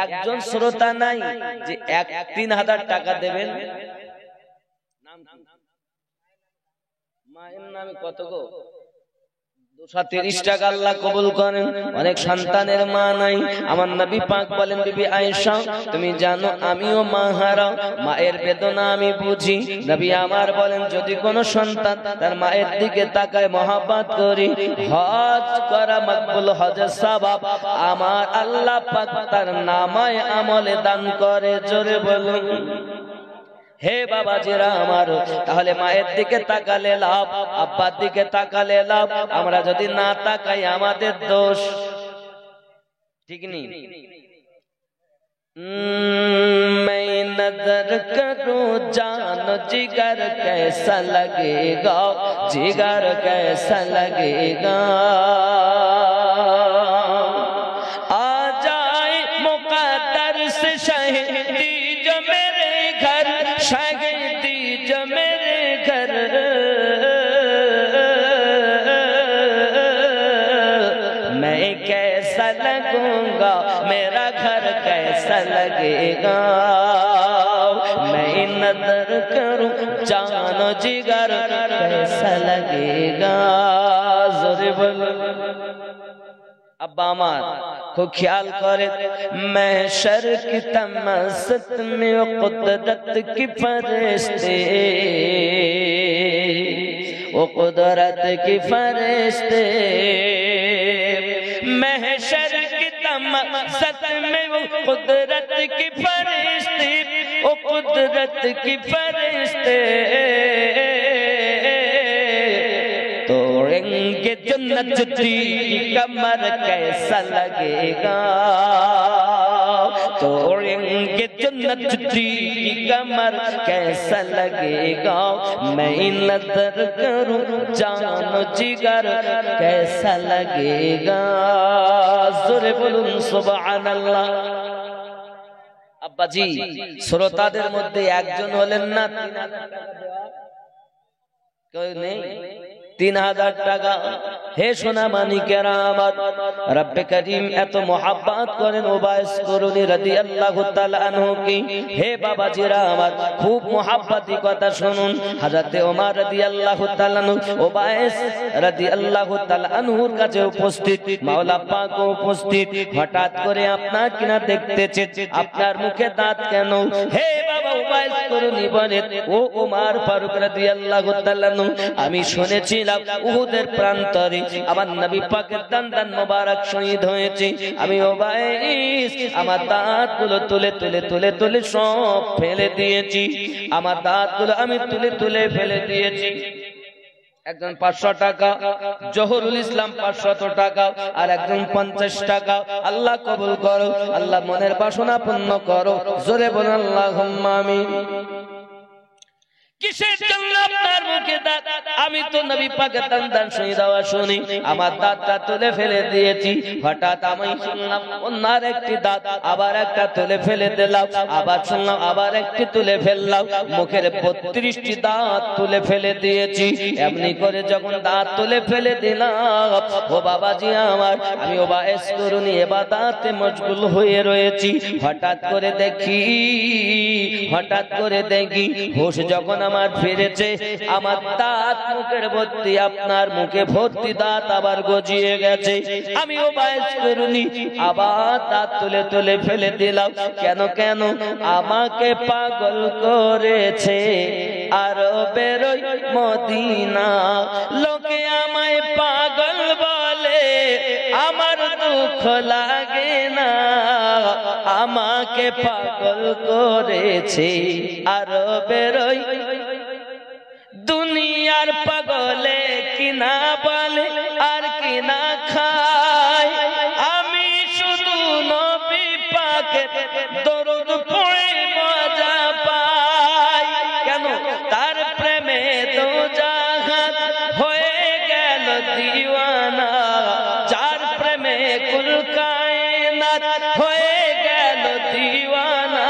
একজন শ্রোতা নাই যে 3000 টাকা দেবেন নাম কি মায়ের নামে কত গো 230 টাকা আল্লাহ কবুল করেন অনেক সন্তানের মা নাই আমার নবী পাক বলেন বিবি আয়েশা তুমি জানো আমিও মা হারা মায়ের বেদনা আমি বুঝি নবী আমার বলেন যদি কোনো সন্তান তার মায়ের দিকে তাকায় মহব্বত করি হজ করা মকবুল হজের সওয়াব আমার আল্লাহ পাক তার নামায় আমলে দান করে জোরে বলুন হে বাবাজিরা আমার তাহলে মায়ের দিকে তাকালে লাভ আব্বার দিকে তাকালে লাভ আমরা যদি না তাকাই আমাদের দোষ ঠিক নেই मैं नजर करूं जानो जिगर कैसा लगेगा जिगर कैसा लगेगा आ जाए मुकद्दर से शहीदी जो मेरे घर शहीदी जो मेरे घर मैं कैसा लगूंगा मेरा घर कैसा लगेगा मैं नजर करूं जानो जिगर कैसा लगेगा जोरे बोलो अब्बा আমার খুব খেয়াল করে महशर की तमसत में कुदरत की फरिश्ते वो कुदरत की फरिश्ते महशर की तमसत में वो कुदरत की फरिश्ते वो कुदरत की फरिश्ते तोड़ेंगे जन्नत की कमर कैसा लगेगा तोड़ेंगे जन्नत की कमर कैसा लगेगा मैं नजर करूं जानो जिगर कैसा लगेगा जोरे बोलुन सुबहानाल्लाह আব্বাজি শ্রোতাদের মধ্যে একজন হলেন না 3000 টাকা কেউ নেই 3000 টাকা হে সোনা মানিকেরা আমার রব্বে করিম এত মোহাব্বত করেন ওবাইস করুনি রাদিয়াল্লাহু তাআলা আনহু কি হে বাবাজিরা আমার খুব মোহাব্বতি কথা শুনুন হযরতে ওমর রাদিয়াল্লাহু তাআলা আনহু ওবাইস রাদিয়াল্লাহু তাআলা আনহুর কাছে উপস্থিত মাওলা পাক উপস্থিত হঠাৎ করে আপনার কিনা দেখতেছে আপনার মুখে দাঁত কেন হে বাবা ওবাইস করুনি বলে ও ওমর ফারুক রাদিয়াল্লাহু তাআলা আনহু আমি শুনেছি উহুদের প্রান্তরে আমার নবী পাকের দান মোবারক শহীদ হয়েছে আমি ওবাইস আমার দাঁতগুলো তুলে সব ফেলে দিয়েছি আমার দাঁতগুলো আমি তুলে ফেলে দিয়েছি একজন 500 টাকা, জহুরুল ইসলাম 500 টাকা, আর একজন 50 টাকা। আল্লাহ কবুল করো, আল্লাহ মনের বাসনা পূর্ণ করো। জোরে বলুন আল্লাহুম্মা আমিন। কিসের জন্য আপনার মুখে দাঁত? আমি তো নবী পাকের দান শুনি দেওয়া শুনি, আমার দাঁতটা তুলে ফেলে দিয়েছি। হঠাৎ আমি শুনলাম অন্যার একটি দাঁত আবার একটা তুলে ফেলে দিলাম, আবার শুনলাম আবার একটি তুলে ফেললাম। মুখের 32টি দাঁত তুলে ফেলে দিয়েছি। এমনি করে যখন দাঁত তুলে ফেলে দিলাম, ও বাবাজি আমার, আমি ওবায়েস করুনি ইবাদতে মশগুল হয়ে রয়েছি। হঠাৎ করে দেখি হুঁশ যখন আমার ফিরেছে, আমার দাঁত মুখের ভর্তি, আপনার মুখে ভর্তি দাঁত আবার গজিয়ে গেছে। আমি ওবায়েস করুনি আবার দাঁত তুলে তুলে ফেলে দিলাম। কেন আমাকে পাগল করেছে আরবের ওই মদিনা। লোকে আমায় পাগল বলে, আমার দুঃখ লাগে না। আমাকে পাগল করেছে আরবের ওই দুনিয়ার পাগলে, কিনা বলে আর কিনা খায়। আমি শুধু নবী পাকের দরুদ পড়ে মজা পাই। কেন? তার প্রেমে তো জাহান হয়ে গেল দিওয়ানা, যার প্রেমে কুল কায়নাত হয়ে গেল দিওয়ানা।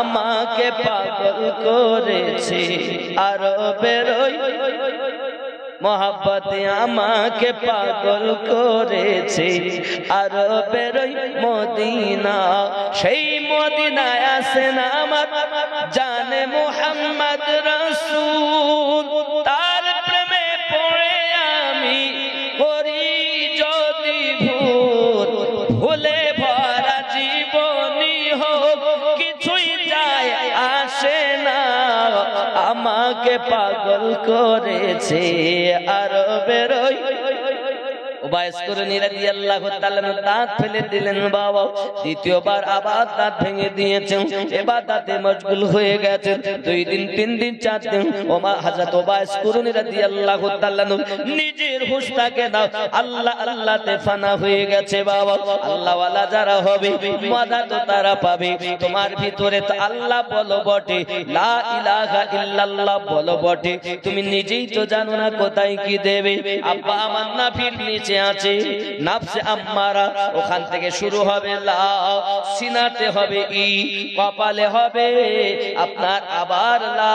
আমাকে পাগল করেছে আরবের ওই মহাব্বতে, আমাকে পাগল করেছে আরবের ওই মদিনা। সেই মদিনায় আছেন আমার জানে মুহাম্মদ রাসূল। তার প্রেমে পড়ে আমি করি যদি ভুল, ভুলে ভরা জীবনী হোক কিছুই যায় আসে না। আমাকে পাগল করেছে আরবের ওই ওবায়েস করুনি রাদিয়াল্লাহু তাআলা দাঁত ফেলে দিলেন বাবা। দ্বিতীয়বার আবার দাঁত ভেঙে দিয়েছেন, ইবাদতে মশগুল হয়ে গেছেন। 2 দিন 3 দিন 4 দিন হযরত ওবায়েস করুনি রাদিয়াল্লাহু তাআলা নিজের হুঁশটাকে দাও আল্লাহ আল্লাহতে ফানা হয়ে গেছে বাবা। আল্লাহ ওয়ালা যারা হবে মাদাত তারা পাবে। তোমার ভিতরে তো আল্লাহ বলো বটে, লা ইলাহা ইল্লাল্লাহ বলো বটে, তুমি নিজেই তো জানো না কোথায় কি দেবে। আব্বা আমার নাফির নিচে আছে নাফসে আম্মারা, ওখান থেকে শুরু হবে লা, সিনাতে হবে ই, কপালে হবে আপনার আবার লা,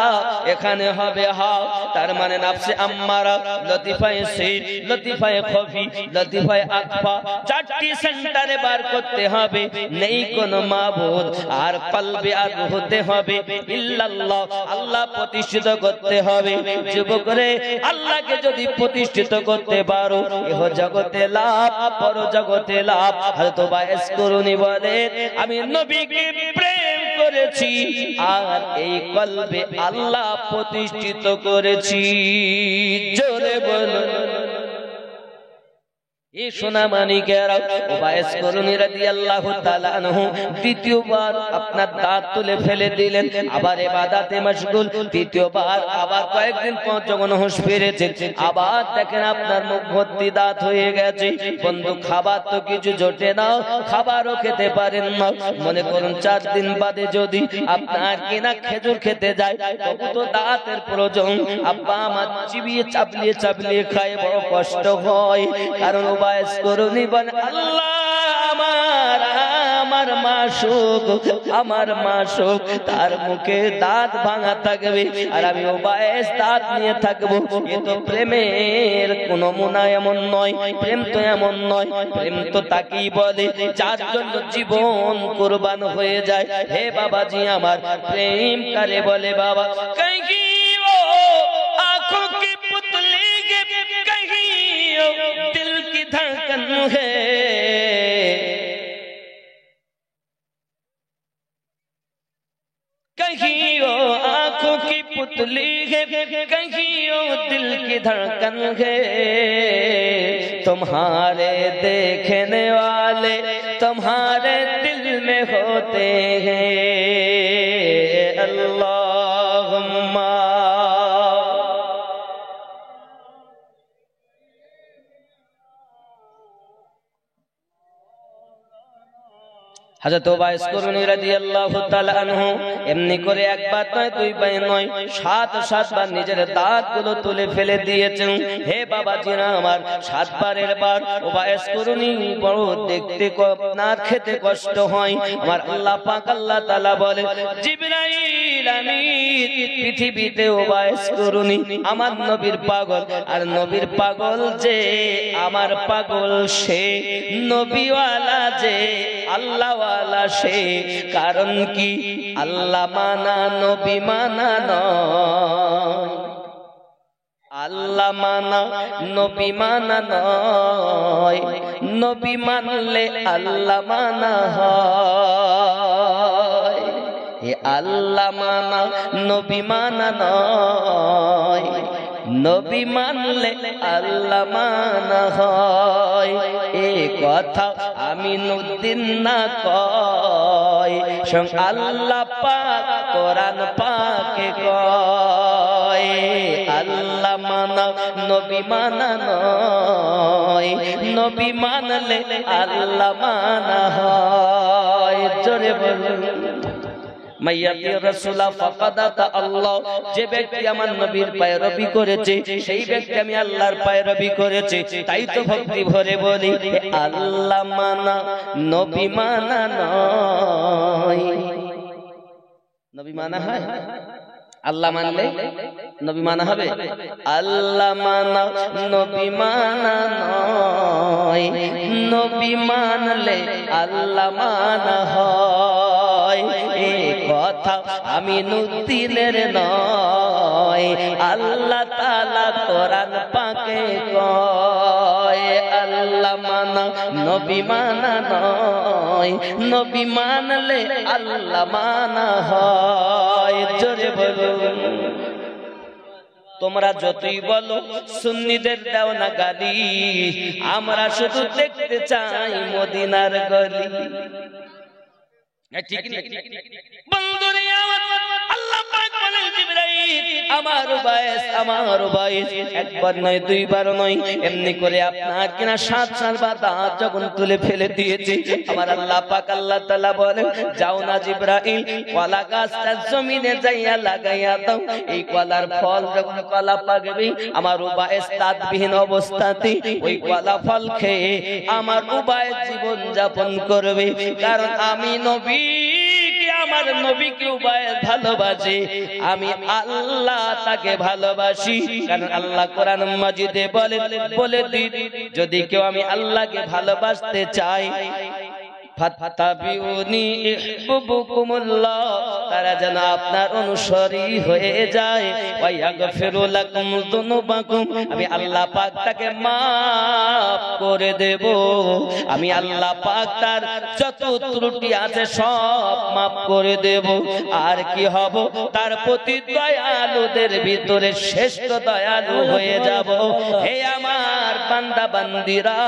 এখানে হবে হা। তার মানে নাফসে আম্মারা, লতিফায়ে সির, লতিফায়ে খফি, লতিফায়ে আকফা, 4টি সেন্টারে বার করতে হবে। নেই কোনো মাবুদ আর কলবে আর হতে হবে ইল্লাল্লাহ, আল্লাহ প্রতিষ্ঠিত করতে হবে। যুবকরে আল্লাহকে যদি প্রতিষ্ঠিত করতে পারো, এহ জগতে লাভ, পর জগতে লাভ। হযরত ওবায়েস করুনি বলে, আমি নবীকে প্রেম করেছি আর এই কলবে আল্লাহ প্রতিষ্ঠিত করেছি। জোরে বলুন। এই সোনা মানিকেরা, ওবায়েস করুনি রাদিয়াল্লাহু তাআলা আনহু দ্বিতীয়বার আপনার দাঁত তুলে ফেলে দিলেন, আবার ইবাদতে মশগুল। তৃতীয়বার আবার কয়েকদিন পর যখন হুঁশ ফিরেছে, আবার দেখেন আপনার মুখ ভর্তি দাঁত হয়ে গেছে। বন্ধু, খাবার তো কিছু জোটে না, খাবারও খেতে পারেন না। মনে করুন 4 দিন বাদে যদি আপনার কিনা খেজুর খেতে যায়, তবু তো দাঁতের প্রয়োজন। আব্বা আমার চিবিয়ে চাবলিয়ে খায়, বড় কষ্ট হয়। কারণ ওবায়েস করুনি বলে, আল্লাহ আমার মাসুক, তার মুখে দাঁত ভাঙা থাকবে আর আমি ওবায়েস দাঁত নিয়ে থাকবো। এ তো প্রেমের কোন মুনা এমন নয়, প্রেম তো এমন নয়। প্রেম তো তাকেই বলে যার জন্য জীবন কুরবান হয়ে যায়। হে বাবাজি আমার, প্রেম কারে বলে বাবা? কহি ও আঁখোं की पुतली कहीं दिल की धड़कन है, कहीं वो आंखों की पुतली है, कहीं वो दिल की धड़कन है। तुम्हारे देखने वाले तुम्हारे दिल में होते हैं। अल्लाहुम्मा হযরত ওয়াইস করুনী রাদিয়াল্লাহু তাআলা আনহু এমনি করে একবার নয় দুইবার নয় 7 বার নিজের দাঁতগুলো তুলে ফেলে দিয়েছেন। হে বাবাজিরা আমার, 7 বারের বার ওয়াইস করুনী বড় দেখতে আপনার খেতে কষ্ট হয়। আমার আল্লাহ পাক আল্লাহ তাআলা বলে, জিবরাইল আমিন পৃথিবীতে ওয়াইস করুনী আমার নবীর পাগল, আর নবীর পাগল যে আমার পাগল সে, নবীওয়ালা যে আল্লাহ সে। কারণ কি? আল্লাহ মানা নবী মানা নয়, আল্লাহ মানা নবী মানা নয়, নবী মানলে আল্লাহ মানা হয়। এ আল্লাহ মানা নবী মানা নয়, নবী মানলে আল্লাহ মানা হয়। এই কথা আমিনুদ্দিন না কয়, স্বয়ং আল্লাহ পাক কোরআন পাকে কয়। আল্লাহ মানা নবী মানা নয়, নবী মানলে আল্লাহ মানা হয়। জোরে বলুন মাইয়াতি রাসূলা ফাকাদাতা আল্লাহ। যে ব্যক্তি আমার নবীর পায়রবি করেছে সেই ব্যক্তি আমি আল্লাহর পায়রবি করেছে। তাই তো ভক্তি ভরে বলি, আল্লাহ মানা নবী মানা নয়। নবী মানা হয়, আল্লাহ মানলে নবী মানা হবে। আল্লাহ মানা নবী মানা নয়, নবী মানলে আল্লাহ মানা হয়। এই কথা আমিনুদ্দিনের নয়, আল্লাহ তাআলা কোরআন পাকে কয়। আল্লাহ মানা নবী মানা নয়, নবী মানলে আল্লাহ মানা হয়। জোরে বলুন। তোমরা যতই বলো সুন্নিদের দাও না গালি, আমরা শুধু দেখতে চাই মদিনার গলি। ঠিক না? বন্ধুরে আমার, আল্লাহ পাক বলেন জিবরাইল আমার উবাইস একবার নয় দুইবার নয়, এমনি করে আপনার কিনা 7 বার দাঁত যখন তুলে ফেলে দিয়েছে, আমার আল্লাহ পাক আল্লাহ তাআলা বলেন, যাও না জিবরাইল কলা গাছটা জমিনে যাইয়া লাগাইয়া দাও। এই কলার ফল যখন কলা পাকবে, আমার উবাইস তাদবিহীন অবস্থাতে ওই কলা ফল খেয়ে আমার উবাইস জীবন যাপন করবে। কারণ আমি নবী, আমার নবীকে উবাইস ভালোবাসে, আমি আল্লাহ তাকে ভালোবাসি। কারণ আল্লাহ কোরআন মাজিদে বলে যদি কেউ আমি আল্লাহকে ভালোবাসতে চাই, ফাত্তাবিউনি ইহবুবুকুমুল্লাহ, তারা যেন আপনার অনুসারী হয়ে যায়। ওয়া ইয়াগফিরু লাকুম যুনুবাকুম, আমি আল্লাহ পাক তাকে maaf করে দেব। আমি আল্লাহ পাক তার যত ত্রুটি আছে সব maaf করে দেব। আর কি হব? তার প্রতি দয়ালুদের ভিতরে শ্রেষ্ঠ দয়ালু হয়ে যাব। হে আমার বান্দা বান্দিরা,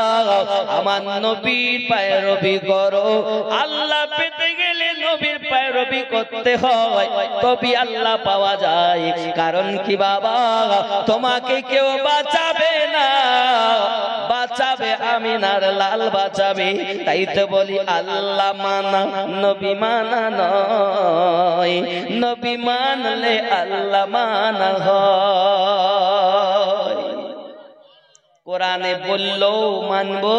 আমার নবীর পায়রবি করো। আল্লাহ পেতে গেলে নবীর পায়রবি করতে হয়, তবে আল্লাহ পাওয়া যায়। কারণ কি বাবা, তোমাকে কেউ বাঁচাবে না, বাঁচাবে আমিনার লাল বাঁচাবে। তাই তো বলি আল্লাহ মানা নবী মানা নয়, নবী মানলে আল্লাহ মানা হয়। কোরআনে বললো মানবো,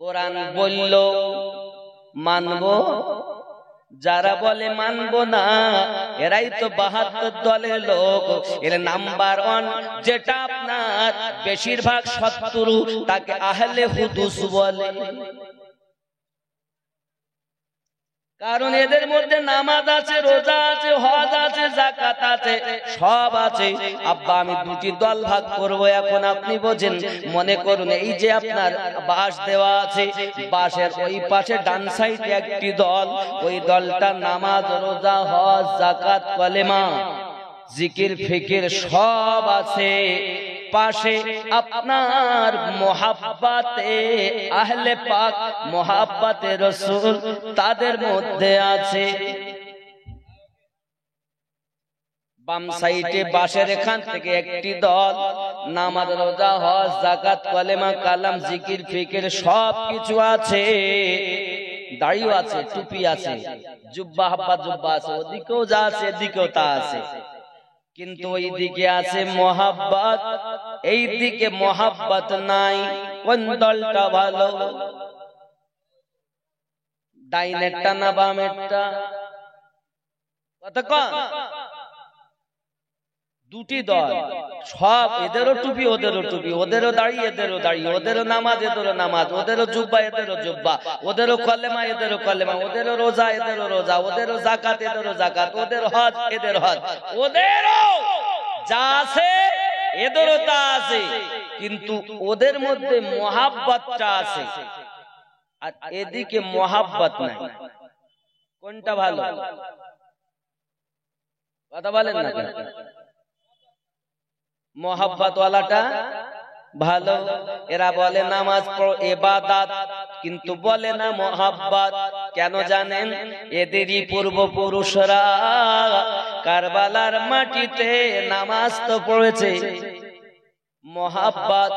কোরআন বলল মানবো, যারা বলে মানবো না এরাই তো 72 দলের লোক। এর নাম্বার 1 যেটা আপনার বেশিরভাগ শত্রু, তাকে আহলে হুদুস বলে। কারণ এদের মধ্যে নামাজ আছে, রোজা আছে, হজ আছে, যাকাত আছে, সব আছে। আব্বা আমি দুটি দল ভাগ করব। এখন আপনি বোঝেন, মনে করুন এই যে আপনার বাঁশ দেওয়া আছে, বাঁশের ওই পাশে ডান সাইডে একটি দল, ওই দলটা নামাজ, রোজা, হজ, যাকাত, কলেমা, জিকির, ফিকির সব আছে। পাশে আপনার মোহাব্বতে আহলে পাক, মোহাব্বতে রাসূল তাদের মধ্যে আছে। বাম সাইডে বাঁশের এখান থেকে একটি দল, নামাজ, রোজা, হজ, যাকাত, কলেমা, কালাম, জিকির, ফিকির সব কিছু আছে। দাড়িও আছে, টুপি আছে, জুব্বা হাব্বা জুব্বা আছে, ওদিকেও যা আছে এদিকেও তা আছে, কিন্তু ওই দিকে আছে মোহাব্বত, এই দিকে মোহাব্বত নাই। কোন দলটা ভালো? ডাইনেরটা না বামেরটা? কতক্ষণ? দুটি দল, সব এদেরও টুপি ওদেরও টুপি, ওদেরও দাড়ি এদেরও দাড়ি, ওদেরও নামাজ এদেরও নামাজ, ওদেরও জুব্বা এদেরও জুব্বা, ওদেরও কলেমা এদেরও কলেমা, ওদেরও রোজা এদেরও রোজা, ওদেরও যাকাত এদেরও যাকাত, ওদের হজ এদের হজ, ওদেরও যা আছে এদেরও তা আছে, কিন্তু ওদের মধ্যে মোহাব্বতটা আছে আর এদিকে মোহাব্বত নাই। কোনটা ভালো? কথা বলেন না কেন? মোহাব্বত ওয়ালাটা ভালো। এরা বলে নামাজ পড়ো ইবাদত, কিন্তু বলে না মোহাব্বত। কেন জানেন? এদেরই পূর্বপুরুষরা কারবালার মাটিতে নামাজ তো পড়েছে, মোহাব্বত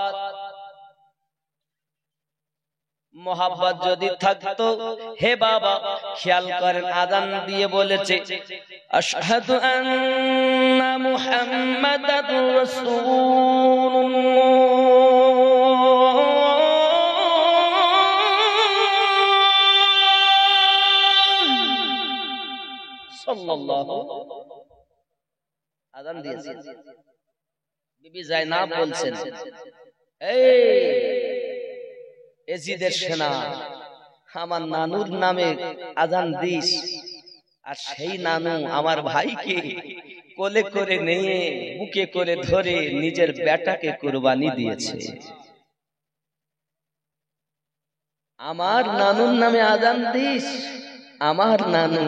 মোহাব্বত যদি থাকতো, হে বাবা খেয়াল করেন আযান দিয়ে বলেছে আশহাদু আন্না মুহাম্মাদার রাসূলুল্লাহ, সাল্লাল্লাহু আযান দিয়েছে। বিবি যায়নাব বলছেন, এই এজিদের সেনা, আমার নানুর নামে আজান দিস, আর সেই নানু আমার ভাইকে কোলে করে নিয়ে বুকে করে ধরে নিজের বেটাকে কুরবানি দিয়েছে। আমার নানুর নামে আজান দিস, আমার নানু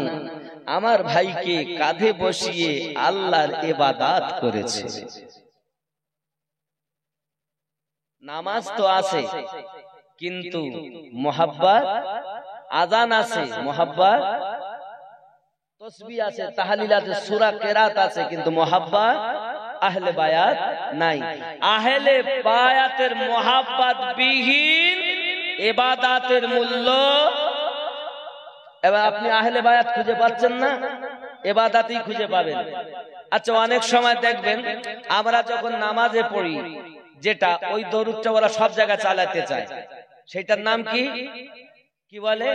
আমার ভাইকে কাঁধে বসিয়ে আল্লাহর ইবাদত করেছে। নামাজ তো আছে, কিন্তু মোহাব্বত, আযান আছে মোহাব্বত, তাসবিহ আছে, তাহলিল আছে, সূরা কিরাত আছে, কিন্তু মোহাব্বত আহলে বায়াত নাই। আহলে বায়াতের মোহাব্বত বিহীন ইবাদতের মূল্য। এবার আপনি আহলে বায়াত খুঁজে পাচ্ছেন না, ইবাদতই খুঁজে পাবেন। আচ্ছা, অনেক সময় দেখবেন আমরা যখন নামাজে পড়ি, যেটা ওই দরুদটা ওরা সব জায়গায় চালাতে চায়, সেটার নাম কি? কি বলে?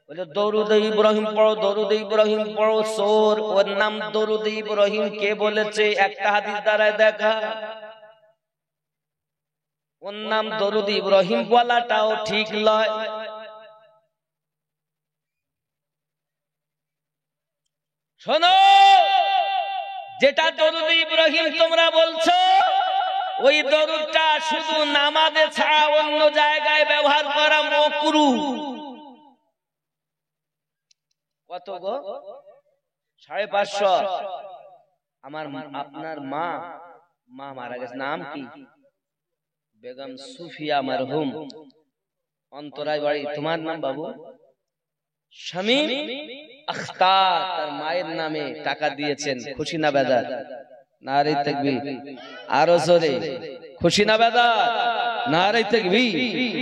বলে দরুদে ইব্রাহিম পড়ো, দরুদে ইব্রাহিম পড়ো। সোর, ওর নাম দরুদে ইব্রাহিম। কে বলেছে? একটা হাদিস দ্বারায় দেখা। ওর নাম দরুদে ইব্রাহিম বলাটাও ঠিক নয়। শোনো, যেটা দরুদে ইব্রাহিম তোমরা বলছো, ওই দরুদটা শুধু নামাজে ছাড়া অন্য জায়গায় ব্যবহার করা মাকরুহ। কত গো? 550। আমার আপনার মা মারা গেছে, নাম কি? বেগম সুফিয়া মারহুম, অন্তরায় বাড়ি। তোমার নাম বাবু? শামীম আখতার। তার মায়ের নামে টাকা দিয়েছেন। খুশি না বেজার? নারে তাকবীর। আরো জোরে খুশি না বেজার? নারে তাকবীর।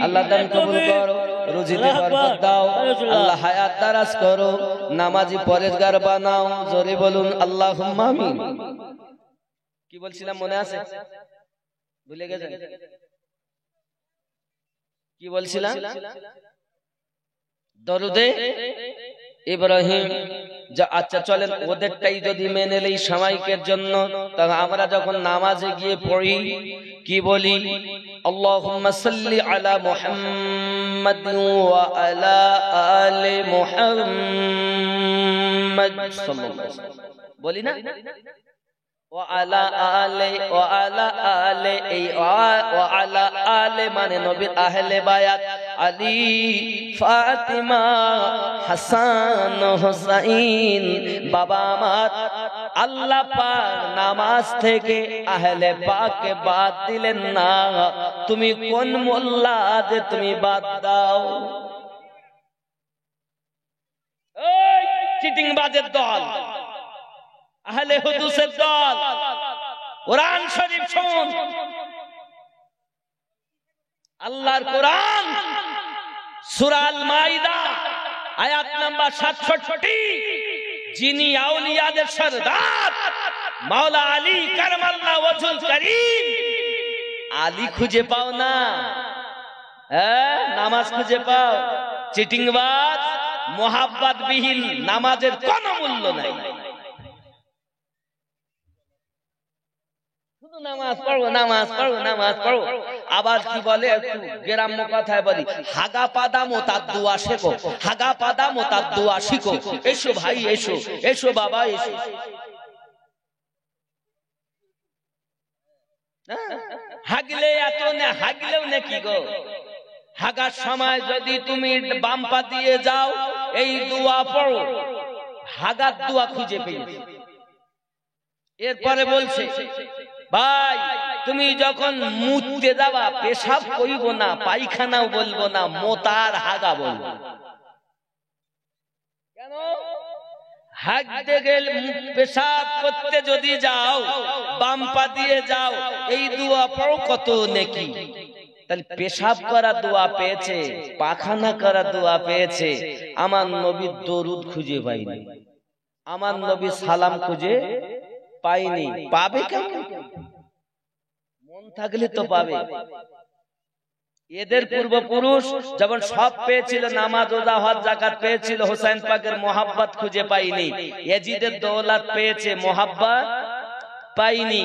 আল্লাহ দান কবুল করো, রুজিতে বরকত দাও, আল্লাহ হায়াত দারাজ করো, নামাজি পরেজগার বানাও। জোরে বলুন আল্লাহুম্মা আমিন। কি বলছিলাম মনে আছে? ভুলে গেছেন? কি বলছিলাম? দরুদে ইব্রাহিম। আচ্ছা চলেন, ওদেরটাই যদি মেনে নেই সামায়িকের জন্য, তবে আমরা যখন নামাজে গিয়ে পড়ি কি বলি? আল্লাহুম্মা সাল্লি আলা মুহাম্মাদ ওয়া আলা আলি মুহাম্মাদ সাল্লাল্লাহু আলাইহি ওয়াসাল্লাম বলি না? ওয়া আলা আলে, এই ওয়া আলা আলে মানে নবীর আহলে বায়াত, আলী, ফাতিমা, হাসান, হুসাইন। বাবা আমার, আল্লাহ পাক নামাজ থেকে আহলে পাককে বাদ দিলেন না। তুমি কোন মোল্লা যে তুমি বাদ দাও? এই চিটিংবাজের দল, আহলে হুদুসের দল, কোরআন শরীফ শুন। আল্লাহর কোরআন সূরা আল মাইদা আয়াত নাম্বার 67, যিনি আউলিয়াদের সরদার মাওলা আলী কারমাল্লাহ ওয়াজহুল কারীম, আলী খুঁজে পাও না, নামাজ খুঁজে পাও, চিটিংবাজ মোহাব্বত বিহীন নামাজের কোনো মূল্য নাই। শুধু নামাজ পড়ো, নামাজ পড়ো, নামাজ পড়ো। আবার কি বলে, একটু গ্রাম্য কথায় বলি, হাগা পাদা মোতার দোয়া শেখো, হাগা পাদা মোতার দোয়া শিখো। এসো ভাই, এসো, এসো বাবা, এসো। হাগলে এত না, হাগলেও নাকি গো, হাগার সময় যদি তুমি বাম পা দিয়ে যাও, এই দোয়া পড়ো, হাগার দোয়া খুঁজে পেয়েছি। এরপরে বলছে, ভাই তুমি যখন মুততে যাবা, পেশাব করিব না, পায়খানাও বলবো না, মোতার হাগা বলবো। কেন? হাগতে গেলে, পেশাব করতে যদি যাও, বাম পা দিয়ে যাও, এই দোয়া পড়ো, কত নেকি। তাহলে পেশাব করা দোয়া পেয়েছে, পায়খানা করা দোয়া পেয়েছে, আমার নবীর দরুদ খুঁজে পাইনি, আমার নবীর সালাম খুঁজে পাইনি। পাবে কেমন? মন থাকলে তো পাবে। এদের পূর্বপুরুষ যখন সব পেয়েছিল, নামাজ, রোজা, হজ, যাকাত পেয়েছিল, হোসেন পাকের মোহাব্বত খুঁজে পাইনি। ইয়াজিদের দৌলত পেয়েছে, মোহাব্বত পাইনি।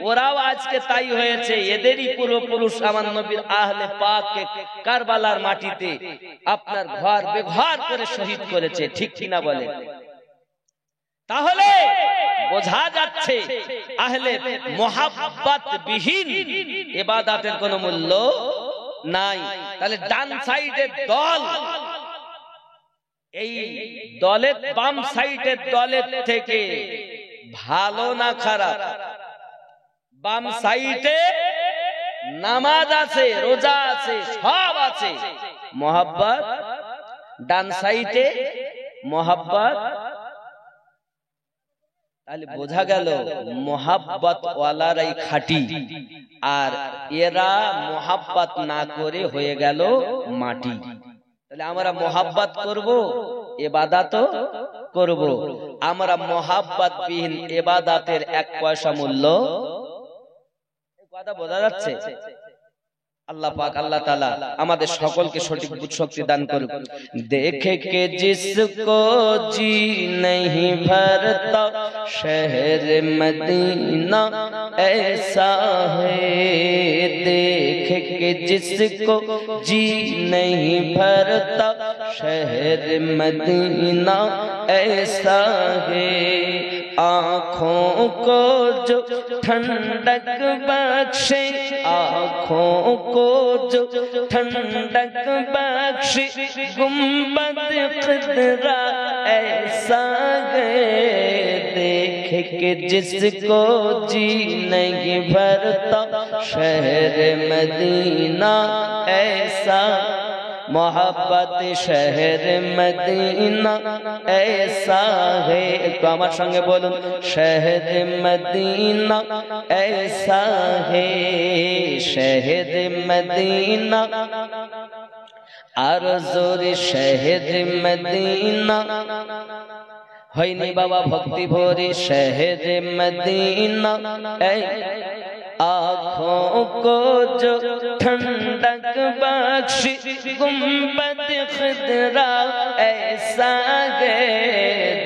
ওরাও আজকে তাই হয়েছে। এদেরই পূর্বপুরুষ আমার নবীর আহলে পাককে কারবালার মাটিতে আপনার ঘর বেঘর করে শহীদ করেছে, ঠিক কিনা বলে? তাহলে বোঝা যাচ্ছে আহলে মোহাব্বত বিহীন ইবাদতের কোনো মূল্য নাই। তাহলে ডান সাইডের দল, এই দলের বাম সাইডের দলের থেকে ভালো না খারাপ? বাম সাইডে নামাজ আছে, রোজা আছে, সব আছে, মোহাব্বত। ডান সাইডে মোহাব্বত। তাহলে বোঝা গেল মোহাব্বত ওয়ালারাই খাঁটি, আর এরা মোহাব্বত না করে হয়ে গেল মাটি। তাহলে আমরা মোহাব্বত করব, ইবাদত করব। আমরা মোহাব্বত বিহীন ইবাদতের এক পয়সা মূল্য। কথা বোঝা যাচ্ছে? আল্লাহ পাক, আল্লাহ তাআলা আমাদের সকলকে সঠিক বুঝ শক্তি দান করুক। দেখে কে জিসকো জি नहीं भरता शहर मदीना ऐसा है, देख के जिसको जी नहीं भरता शहर मदीना ऐसा है, आँखों को जो ठंडक बख्शे, आँखों को जो ठंडक बख्शे, गुंबद खिदरा ऐसा है, देख के जिसको जी नहीं भरता शहर मदीना ऐसा, मोहब्बत शहर मदीना ऐसा है। तो আমার সঙ্গে বলুন, शहर मदीना ऐसा है, शहर मदीना आरज़ूर शहर मदीना হয়নি বাবা ভক্তি ভরে, शहर मदीना आँखों को जो ठंडक बख्शी, गुंबद खिदरा ऐसा है,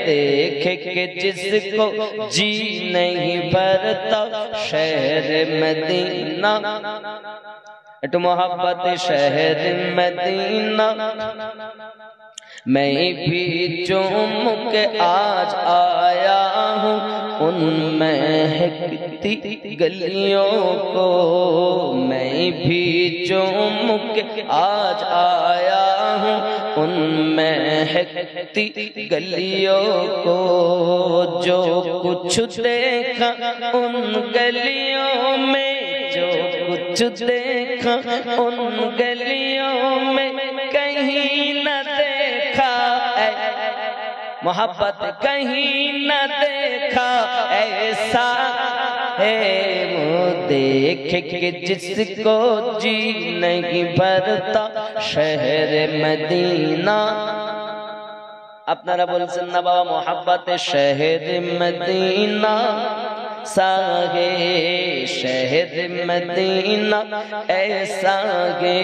देख के जिसको जी नहीं भरता शहर मदीना। একটু मोहब्बत शहर मदीना। मैं भी चूम के आज आया हूँ उन महकती गलियों को, मैं भी चूम के आज आया हूँ उन महकती गलियों को, जो कुछ देखा उन गलियों में, जो कुछ देखा उन गलियों में, कहीं न देखा मोहब्बत, कहीं न देखा ऐसा है, वो देख के जिसको जी नहीं भरता शहर मदीना। আপনারা বলছেন না বাবা মোহাব্বতে শহর মদিনা सागे शहर मदीना ऐसा गे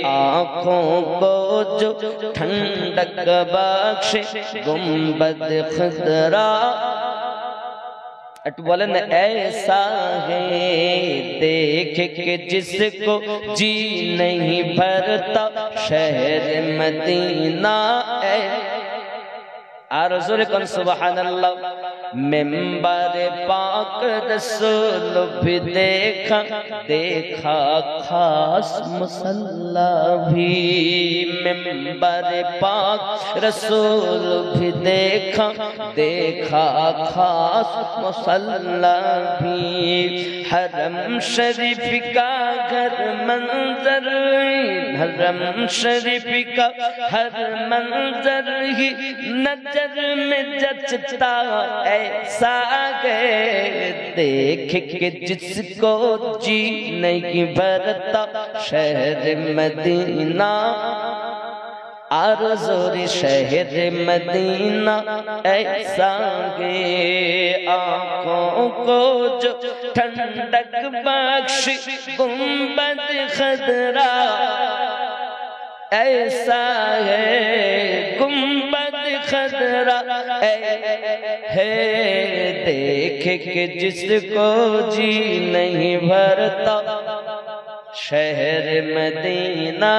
आँखों को जो ठंडक बख्शे गुंबद खुदरा बोले न ऐसा है देख के जिसको जी नहीं भरता शहर मदीना और जोरे कौन सुबहानल्लाह मिंबर पाक रसूल भी देखा देखा खास मुसल्ला भी मिंबर पाक रसूल भी देखा देखा खास मुसल्ला भी हरम शरीफ का घर मंजर हरम शरीफ का हर मंजर ही नजर में जचता ऐसा गए देख के जिसको जी नहीं भरता शहर मदीना आरज़ोरी शहर मदीना ऐसा गे आँखों को जो ठंडक बख्श गुंबद खदरा ऐसा है गुंबद खदरा है देख के जिसको जी नहीं भरता शहर मदीना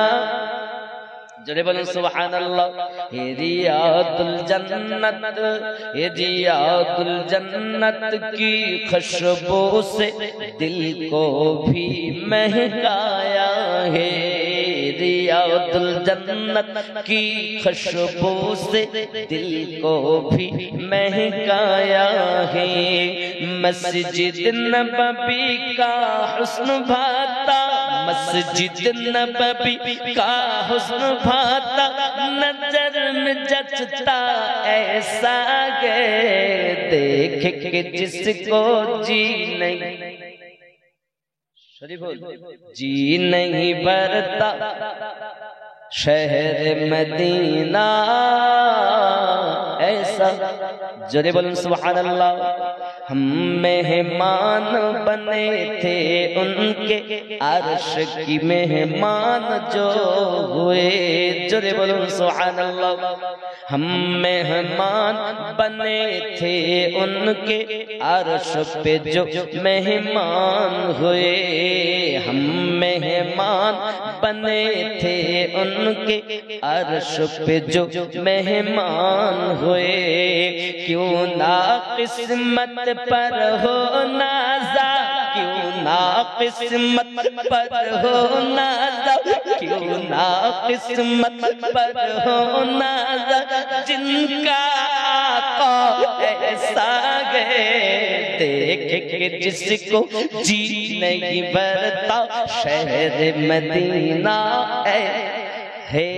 जरे बोलो सुभान अल्लाह हे रियादुल जन्नत हे रियादुल जन्नत की खुशबू से दिल को भी महकाया है रियादुल जन्नत की खुशबू से दिल को भी महकाया है मस्जिद नबवी का हुस्न भाता मस्जिद नबवी का हुस्न भाता नजर में जचता ऐसा गए देख के जिसको जी नहीं जी नहीं भरता शहर मदीना ऐसा जरे बोलन सुभान अल्लाह हम मेहमान बने थे उनके अर्श की मेहमान जो हुए जरे बोलन सुभान अल्लाह हम मेहमान बने थे उनके अर्श पे जो मेहमान हुए हम मेहमान बने थे उनके अर्श पे जो मेहमान हुए क्यों ना किस्मत पर हो नाज़ा क्यों ना किस्मत पर हो नाज़ा क्यों ना किस्मत पर हो नाज़ा जिनका आका ऐसा गए देख के जिसको जी नहीं भरता शहर मदीना है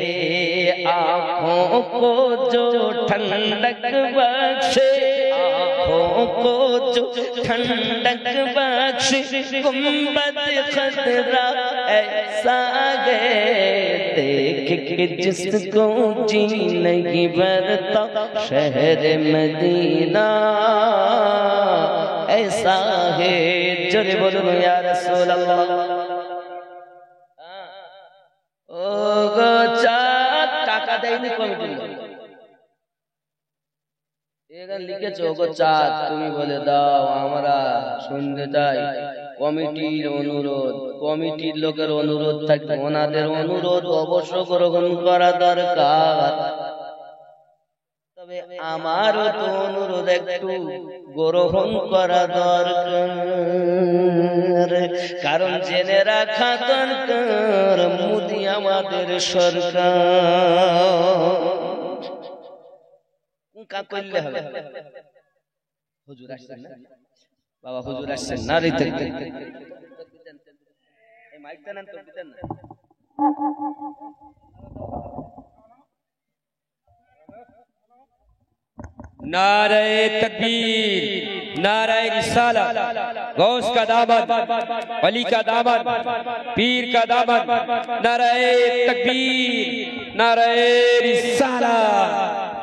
आँखों को जो ठंडक बख्शे आँखों को जो ठंडक बख्शे गुंबद खदरा ऐसा गए देख के जिसको जी नहीं भरता शहर मदीना ऐसा है जोरे बोलो या रसूल अल्लाह ओ गो चाँद टाका देयনি কমিটি এখানে লিখেছো গো চাঁদ তুমি বলে দাও আমরা শুনতে চাই কমিটির অনুরোধ কমিটির লোকের অনুরোধ থাকবে ওনাদের অনুরোধ অবশ্য গ্রহণ করা দরকার তবে আমারও তো অনুরোধ একটু গ্রহণ করা দরকার কারণ জেনে রাখা দরকার মোদি আমাদের সরকার কা করলে হবে হুজুর আসছেন না বাবা হুজুর আসছেন না রে এই মাইকটা নেন তো দিতেন না नारे तकबीर नारे रिसालत गौस का दामन वली का दामन पीर का दामन नारे तकबीर नारे रिसालत